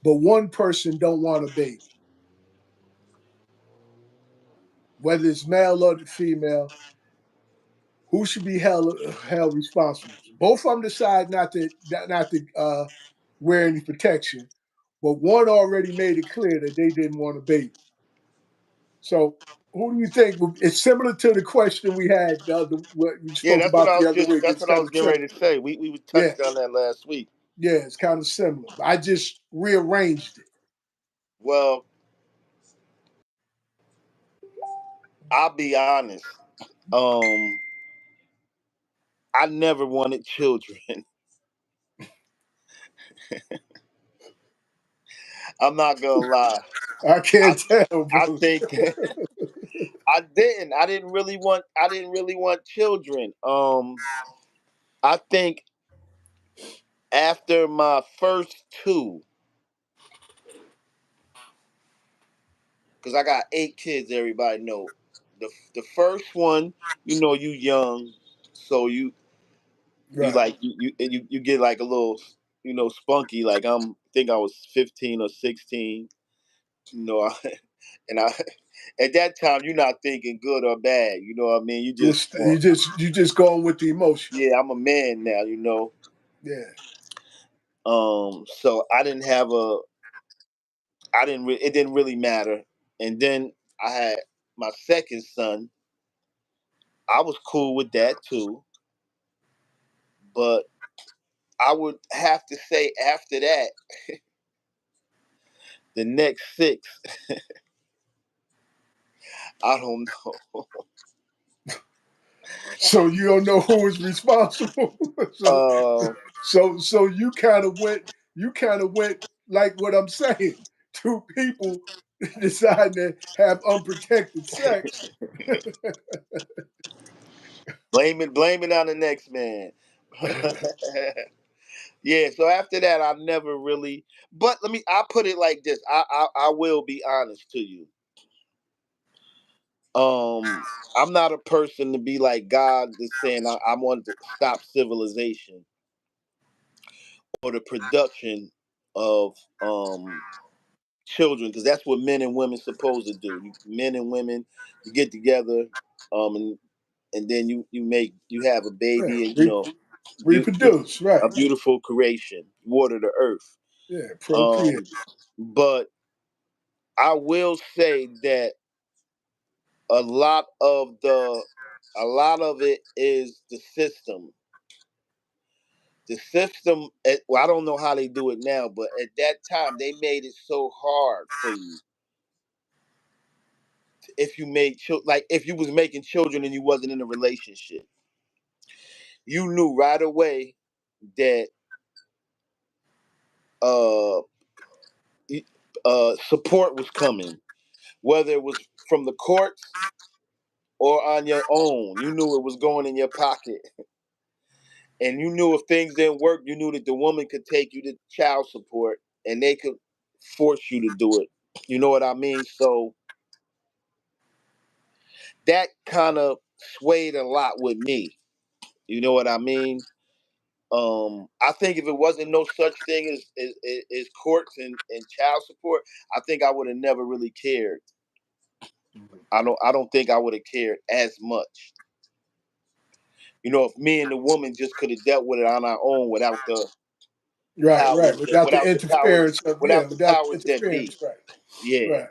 but one person don't want a baby, whether it's male or female? Who should be held responsible? Both of them decide not to wear any protection, but one already made it clear that they didn't want a baby. So, who do you think? It's similar to the question we had the other what we Yeah, spoke about the other week. that's It's what I kind was of getting similar. ready to say. We Yeah, touched on that last week. yeah, it's kind of similar. I just rearranged it. Well, I'll be honest. Um, I never wanted children. I'm not gonna lie. I I can't tell, I bro. think I didn't. I didn't really want children. I think after my first two, because I got 8 kids. Everybody know the first one. You know, you young, so you Right. like you get like a little spunky. Like think I was 15 or 16. You know, and I at that time you're not thinking good or bad. You know what I mean? You just You want, just going with the emotion. yeah, I'm a man now. Yeah. So it didn't really matter. And then I had my second son. I was cool with that too, but I would have to say after that, the next six, I don't know. So you don't know who is responsible. so Uh, so you kind of went like what I'm saying. Two people deciding to have unprotected sex. blame it on the next man. Yeah. So after that, I never really. But I put it like this. I will be honest to you. I'm not a person to be like God is saying I want to stop civilization or the production of children, because that's what men and women supposed to do. Men and women, you get together, and then you have a Yeah, baby, and beautiful reproduce, right? a beautiful creation, water the earth. Yeah, Um, procreate. but I will say that a lot of the a lot of it is the system. The system, well, I don't know how they do it now, but at that time they made it so hard for you if you made like if you was making children and you wasn't in a relationship. You knew right away that uh support was coming, whether it was from the courts or on your own. You knew it was going in your pocket, and you knew if things didn't work, you knew that the woman could take you to child support, and they could force you to do it. You know what I mean? So that kind of swayed a lot with me. You know what I mean? I think if it wasn't no such thing as courts and child support, I think I would have never really cared. I don't think I would have cared as much. If me and the woman just could have dealt with it on our own without the Right, right. powers that Without the interference of yeah, without the be. interference, right. Yeah. Right.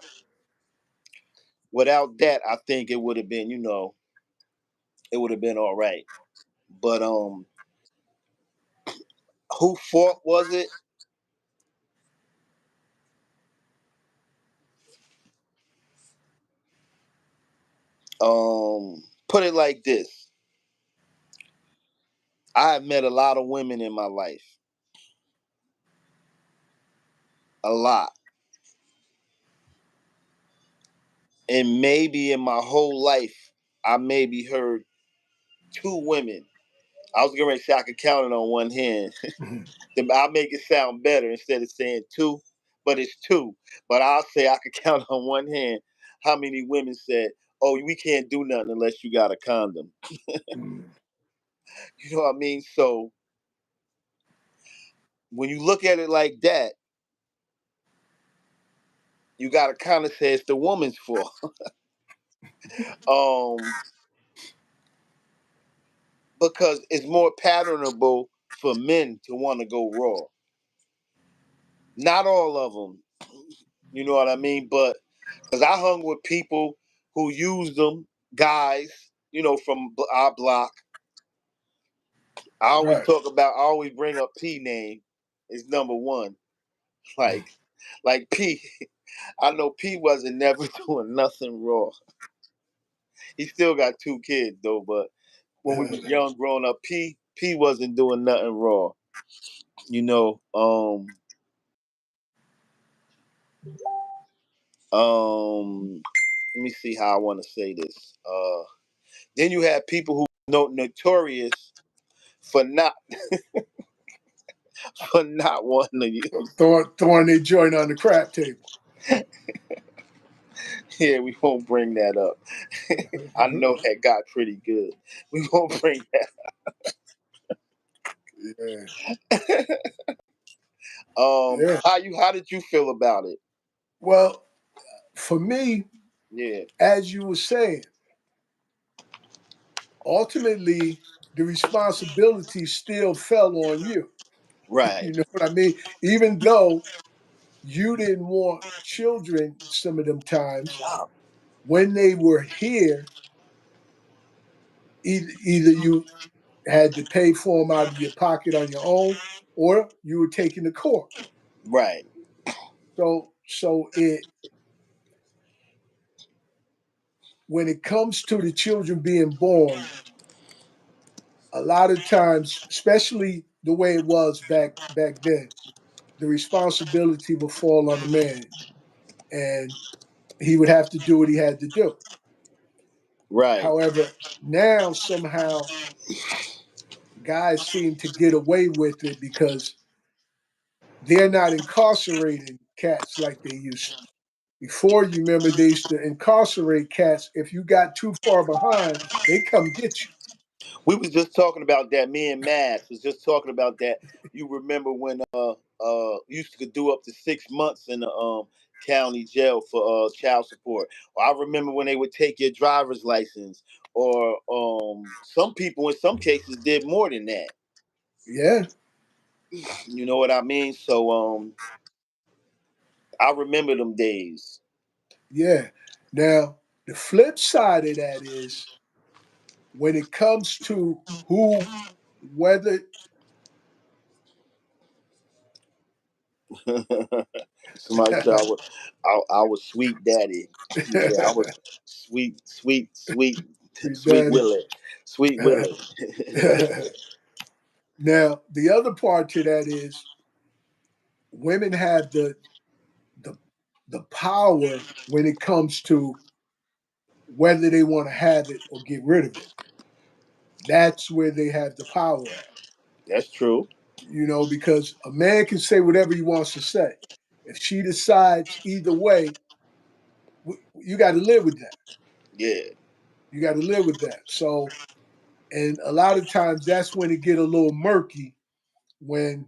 Without that, I think it would have been, it would have been all right. But who fault was it? Put it like this: I have met a lot of women in my life, a lot, and maybe in my whole life, I maybe heard two women. I was going to say I could count it on one hand. I'll make it sound better instead of saying two, but it's two. But I'll say I could count on one hand how many women said, "Oh, we can't do nothing unless you got a condom." You know what I mean? So when you look at it like that, you got to kind of say it's the woman's fault. um, because it's more patternable for men to want to go raw. Not all of them, you know what I mean? But because I hung with people who used them, guys, from our block. Right. I always bring up P name is number one. Like, like P, I know P wasn't never doing nothing raw. He still got two kids though, but when we was young growing up, P wasn't doing nothing raw. You know, let me see how I want to say this. Then you have people who notorious for not for not wanting to use. Throwing their joint on the crap table. Yeah, we won't bring that up. I know that got pretty good. We won't bring Yeah. that. Yeah. How did you feel about it? Well, for me, Yeah, as you were saying, ultimately the responsibility still fell on you. right, You know what I mean? Even though you didn't want children some of them times, when they were here, either you had to pay for them out of your pocket on your own, or you were taken to court. right, So it when it comes to the children being born, a lot of times, especially the way it was back then, the responsibility would fall on the man, and he would have to do what he had to do. right. However, now somehow guys seem to get away with it because they're not incarcerating cats like they used to. Before, you remember, they used to incarcerate cats. If you got too far behind, they come get you. We was just talking about that. Me and Mass was just talking about that. You remember when used to do up to 6 months in the county jail for child support. Or I remember when they would take your driver's license. Or some people in some cases did more than that. Yeah, You know what I mean? So I remember them days. yeah. Now, the flip side of that is when it comes to whether, Somebody said I was sweet daddy. He said I was sweet daddy. Willie, sweet Willie. Now, the other part to that is women have the the power when it comes to whether they want to have it or get rid of it. That's where they have the power at. That's true. Because a man can say whatever he wants to say. If she decides either way, you got to live with that. Yeah, You got to live with that. So, and a lot of times that's when it get a little murky when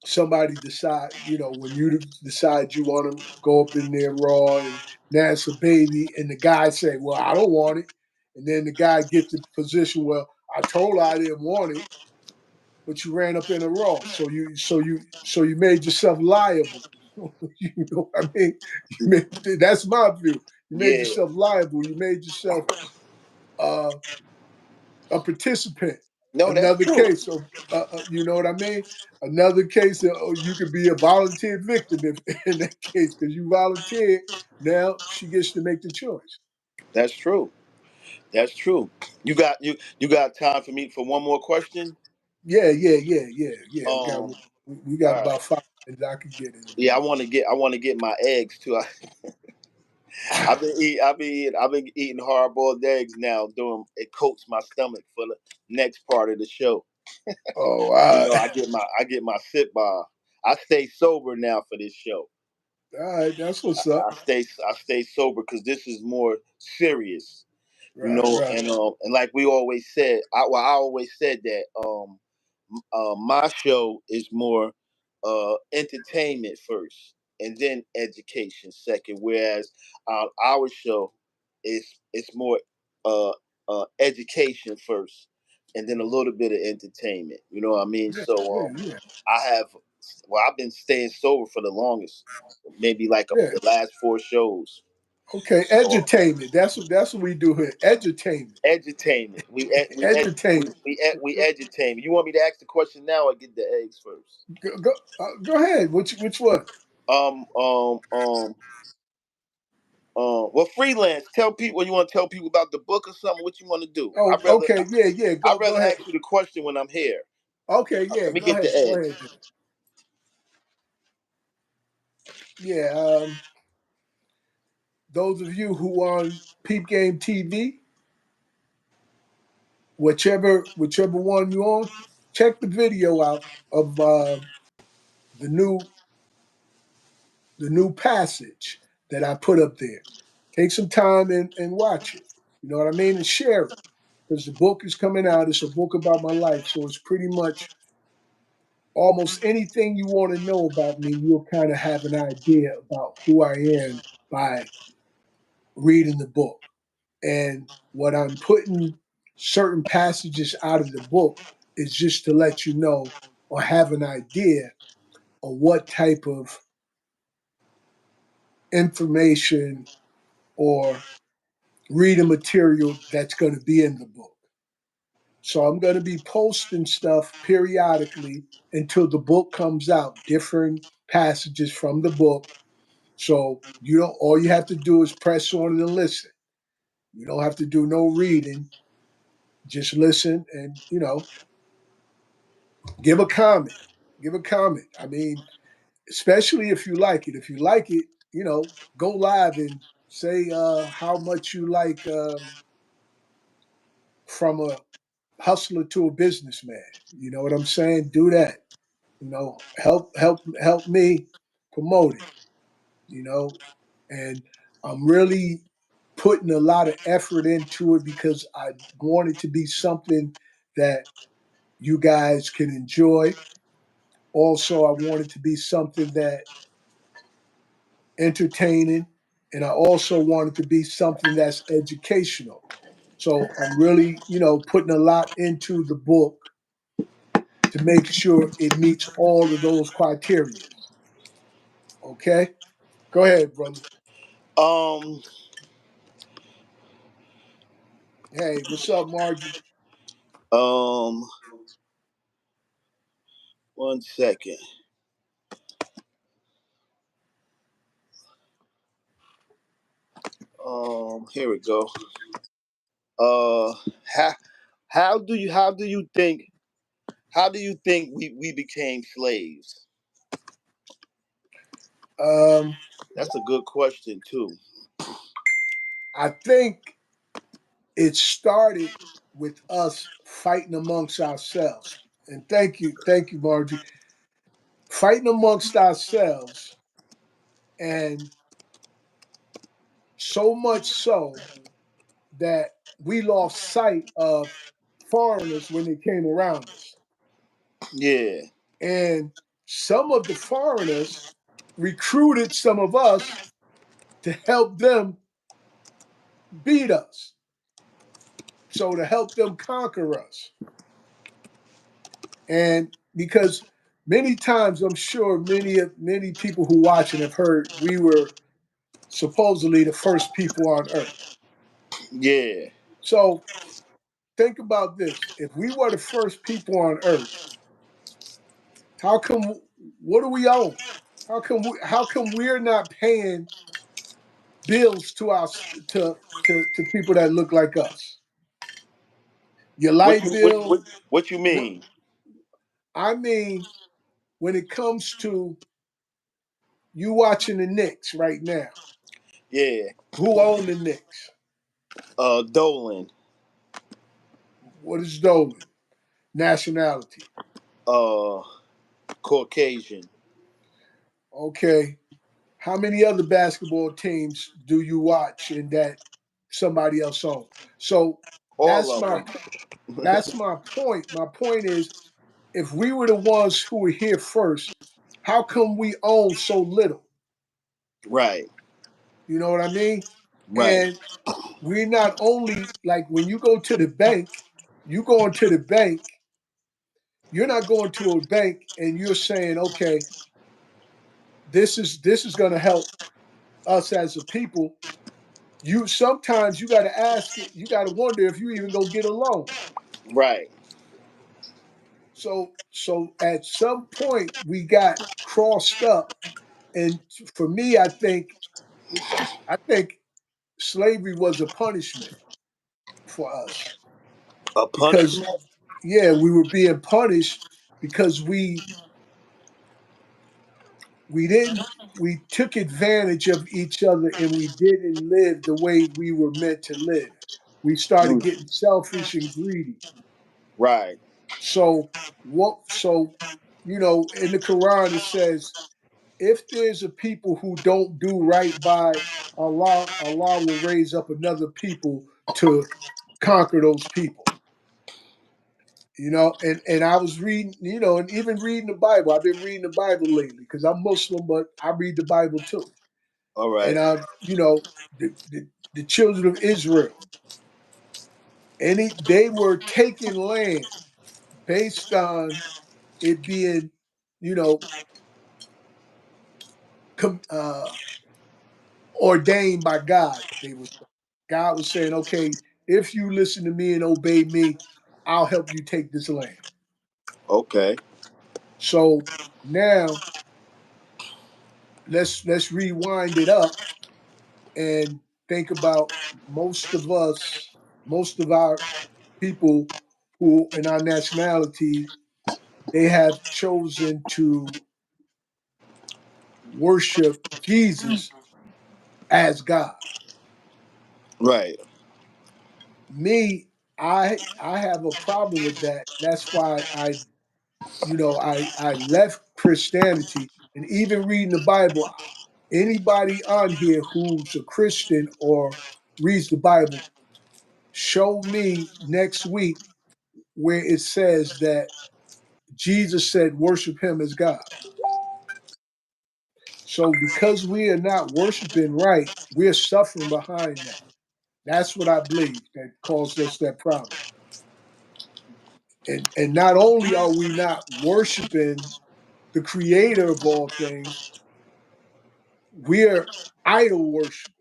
somebody decide, when you decide you want to go up in there raw and now it's a baby, and the guy say, "Well, I don't want it," and then the guy get the position, "Well, I told her I didn't want it, but you ran up in a raw, so you made yourself liable." You know what I mean? That's my view. You made yeah. yourself liable. You made yourself uh, a participant. No, that's Another true. case of, you know what I mean? Another case of, you could be a volunteer victim if in that case because you volunteered. Now she gets to make the choice. That's true. That's true. You got time for me for one more question? Yeah. We got Um, we got all right. about 5 minutes. I could get in a Yeah, little I want to get my eggs too. I've been eating hard boiled eggs now. Doing it coats my stomach for the next part of the show. Oh, all You know, right. I get my sip bar. I stay sober now for this show. All right, that's what's up. I stay sober because this is more serious. You Right, know, right. and like we always said, I always said that my show is more entertainment first, and then education second. Whereas our show is it's more uh, education first, and then a little bit of entertainment. You know what I mean? Yeah, So yeah. I have I've been staying sober for the longest, maybe like Yeah. the last four shows. Okay, So edutainment. That's what we do here. Edutainment. edutainment. Edutainment. We edutainment. You want me to ask the question now or get the eggs first? Go ahead. Which one? Um um um well, freelance. Tell people you want to tell people about the book or something. What you want to do? Oh, okay. Yeah. I'd Go rather ahead. ask you the question when I'm here. Okay, yeah. Let me get the Go eggs. ahead. Then. Yeah. Those of you who on Peep Game TV, whichever one you on, check the video out of the new the new passage that I put up there. Take some time and watch it. You know what I mean? And share it. Because the book is coming out. It's a book about my life. So it's pretty much almost anything you want to know about me, you'll kind of have an idea about who I am by reading the book. And what I'm putting certain passages out of the book is just to let you know or have an idea of what type of information or reading material that's going to be in the book. So I'm going to be posting stuff periodically until the book comes out, different passages from the book. So you don't all you have to do is press on and listen. You don't have to do no reading. Just listen and, give a comment. Give a comment. I mean, especially if you like it. If you like it, go live and say how much you like from a hustler to a businessman. You know what I'm saying? Do that. Help me promote it. You know, and I'm really putting a lot of effort into it because I want it to be something that you guys can enjoy. Also, I want it to be something that entertaining, and I also want it to be something that's educational. So I'm really, putting a lot into the book to make sure it meets all of those criteria. Okay? Go ahead, brother. Um Hey, what's up, Margie? um one second. Here we go. Uh how how do you think we became slaves? Um, That's a good question too. I think it started with us fighting amongst ourselves. And thank you, Margie. Fighting amongst ourselves, and so much so that we lost sight of foreigners when they came around us. Yeah. And some of the foreigners recruited some of us to help them beat us. So to help them conquer us. And because many times I'm sure many people who watch and have heard we were supposedly the first people on earth. Yeah. So think about this. If we were the first people on earth, how come what do we own? How come we're not paying bills to us to people that look like us? Your What light you what bill. what, what you What mean? I mean, when it comes to you watching the Knicks right now, Yeah. who own the Knicks? Dolan. What is Dolan? Nationality. Uh, Caucasian. Okay. How many other basketball teams do you watch in that somebody else owns? So All that's of my them. that's my point. My point is, if we were the ones who were here first, how come we own so little? Right. You know what I mean? Right. And we're not only like when you go to the bank, you going to the bank, you're not going to a bank and you're saying, okay, this is going to help us as a people. You sometimes you got to ask it, you got to wonder if you even go get a loan. Right. So at some point we got crossed up, and for me, I think slavery was a punishment for us A because punishment. yeah, we were being punished because we didn't we took advantage of each other and we didn't live the way we were meant to live. We started Mm. getting selfish and greedy. Right. So in the Quran it says if there's a people who don't do right by Allah, Allah will raise up another people to conquer those people. And I was reading, and even reading the Bible. I've been reading the Bible lately because I'm Muslim, but I read the Bible too. All And right. the children of Israel, they were taking land based on it being, you know, com, ordained by God. God was saying, okay, if you listen to me and obey me, I'll help you take this land. Okay. So now let's rewind it up and think about most of us, most of our people who in our nationality, they have chosen to worship Jesus as God. Right. Me, I have a problem with that. That's why I left Christianity and even reading the Bible. Anybody on here who's a Christian or reads the Bible, show me next week where it says that Jesus said, worship him as God. So because we are not worshiping right, we're suffering behind that. That's what I believe that caused us that problem. And not only are we not worshiping the creator of all things, we're idol worshiping.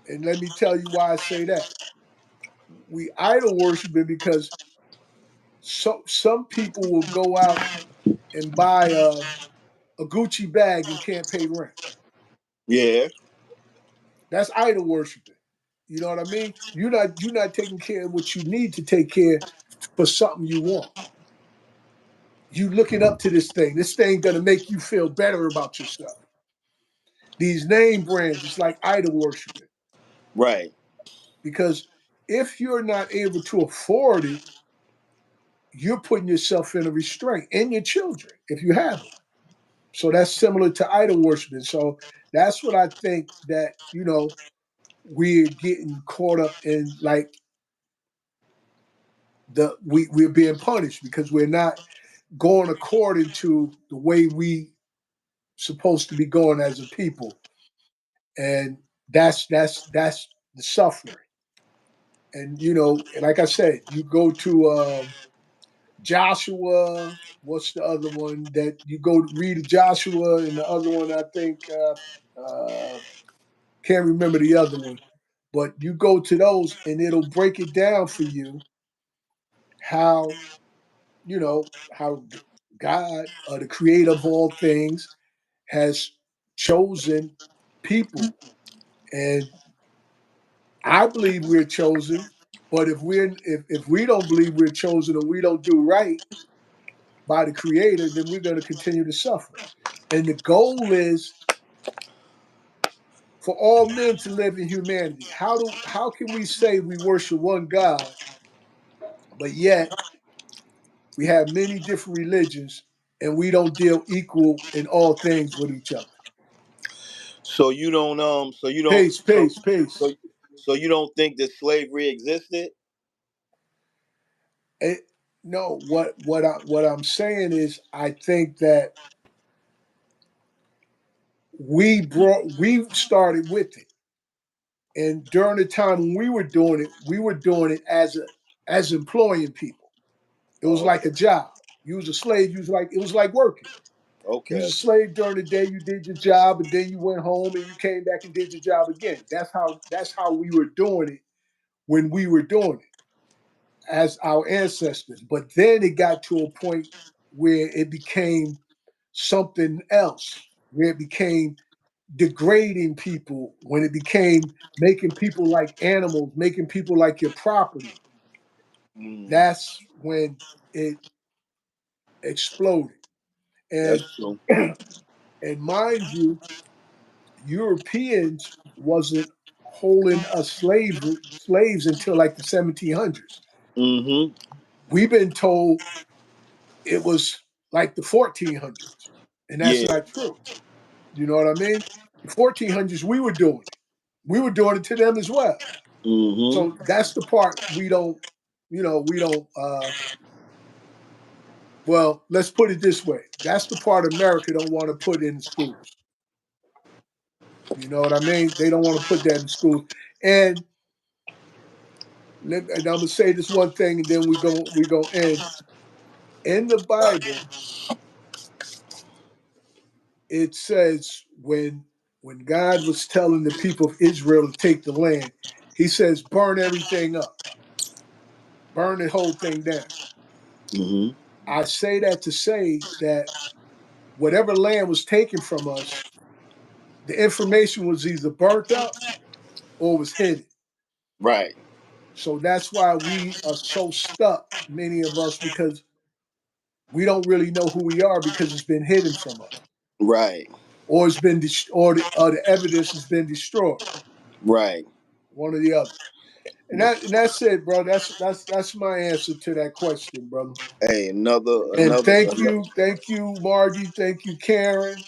And let me tell you why I say that. We idol worshiping because some people will go out and buy a Gucci bag and can't pay rent. Yeah. That's idol worshiping. You know what I mean? You're not taking care of what you need to take care for something you want. You looking up to this thing. This thing gonna make you feel better about yourself. These name brands, it's like idol worshiping. Right. Because if you're not able to afford it, you're putting yourself in a restraint and your children if you have them. So that's similar to idol worshiping. So that's what I think that, we're getting caught up in, like we're being punished because we're not going according to the way we supposed to be going as a people. And that's the suffering. And like I said, you go to Joshua. What's the other one that you go read Joshua, and the other one I think can't remember the other one, but you go to those and it'll break it down for you how how God, the creator of all things, has chosen people, and I believe we're chosen. But if we don't believe we're chosen or we don't do right by the Creator, then we're going to continue to suffer. And the goal is for all men to live in humanity. How can we say we worship one God, but yet we have many different religions and we don't deal equal in all things with each other? So you don't so you don't Peace, so peace, so peace. so you don't think that slavery existed? It, no, what I'm saying is I think that we started with it, and during the time when we were doing it as employing people. It was Oh, like a job. You was a slave. You was like it was like working. You was okay. a slave during the day. You did your job, and then you went home and you came back and did your job again. That's how we were doing it when we were doing it as our ancestors. But then it got to a point where it became something else, where it became degrading people, when it became making people like animals, making people like your property. Mm, That's when it exploded. that's And true. and mind you, Europeans wasn't holding us slaves until like the 1700s. Mm-hmm. We've been told it was like the 1400s, and that's Yeah. not true. You know what I mean? The 1400s, we were doing it. We were doing it to them as well. Mm-hmm. So that's the part we don't, we don't. Well, let's put it this way: that's the part America don't want to put in the schools. You know what I mean? They don't want to put that in schools. And and I'm gonna say this one thing, and then we go end. In the Bible, it says when God was telling the people of Israel to take the land, He says, "Burn everything up, burn the whole thing down." Mm-hmm. I say that to say that whatever land was taken from us, the information was either burnt up or was hidden. Right. So that's why we are so stuck, many of us, because we don't really know who we are because it's been hidden from us, Right. or it's been or the evidence has been destroyed, Right. one or the other. And that's it, bro. That's my answer to that question, brother. Hey, And thank you, Margie. Thank you, Karen.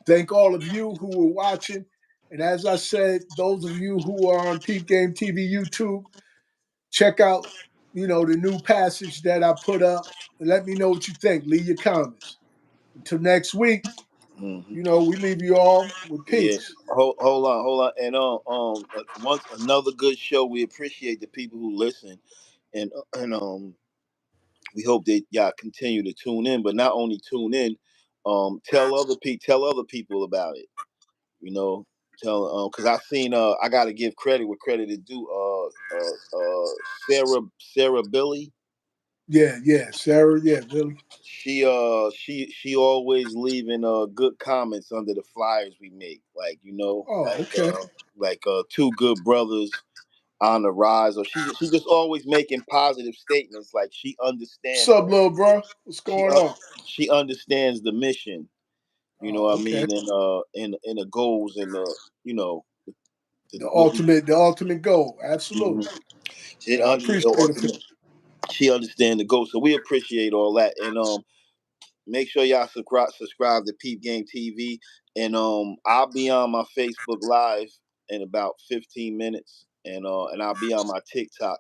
Thank all of you who were watching. And as I said, those of you who are on Peep Game TV YouTube, check out, the new passage that I put up. And let me know what you think. Leave your comments. Until next week, mm-hmm. we leave you all with Yeah. peace. Hold on, and once another good show. We appreciate the people who listen, and we hope that y'all continue to tune in. But not only tune in, tell other people about it. You know, tell because I seen I got to give credit where credit is due. Sarah Billy. Yeah, yeah, Sarah. Yeah, Billy. She always leaving good comments under the flyers we make, like Oh, okay. two good brothers on the rise, or she just always making positive statements, like she What's understands up, little bro? What's she going on? she understands the mission, you know Oh, what I okay. mean, and the goals and you know what we The ultimate goal. Absolutely. mhm. she, I under, appreciate it. she understands the goals, so we appreciate all that. And make sure y'all subscribe to Peep Game TV, and I'll be on my Facebook Live in about 15 minutes, and I'll be on my TikTok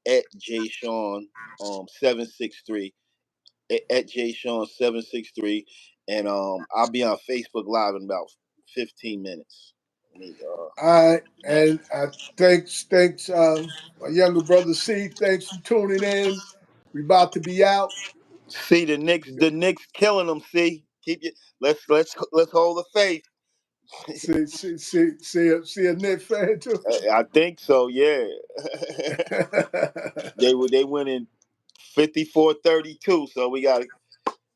at Sean 763 at Sean 763, and I'll be on Facebook Live in about 15 minutes. Let me All right. that. And thanks, my younger brother C. Thanks for tuning in. We about to be out. See the Knicks killing them. See, keep you. Let's hold the faith. See a Nick fan too. I think so. Yeah. They winning 54-32. So we got,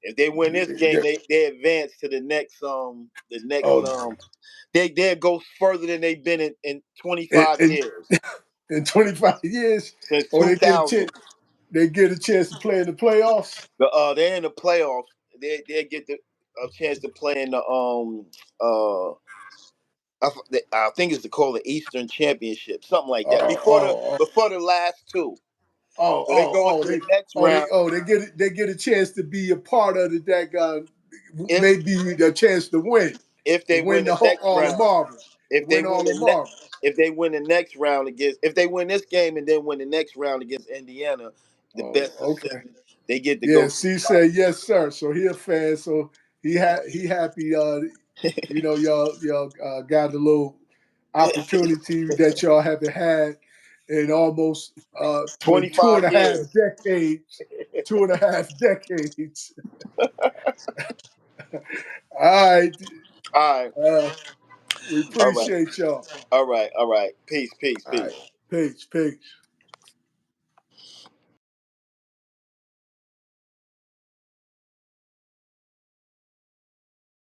if they win this game, they advance to the next Oh, they go further than they've been in it, 25 it, years. in 25 years, since or two they get a thousand. chance. They get a chance to play in the playoffs. They're in the playoffs. They get a chance to play in the uh I think it's called the Eastern Championship, something like that. Oh, oh, Before the last two, so they go oh, into the next round. they get a chance to be a part of the that If maybe a chance if to they win win the next all the round, marbles, to if they win win all the the next marbles. if they win the next round against if they win this game and then win the next round against Indiana, the Oh, best of okay. seven, they get to Yeah, go to C said yes, sir. So he a fan. So he happy. You know, y'all got a little opportunity that y'all haven't had in almost what, two 25 and a half years. decades. 2.5 decades. All right. All right, Uh, we all right, appreciate y'all. all right, all right. Peace, peace, All right. peace. Peace, peace.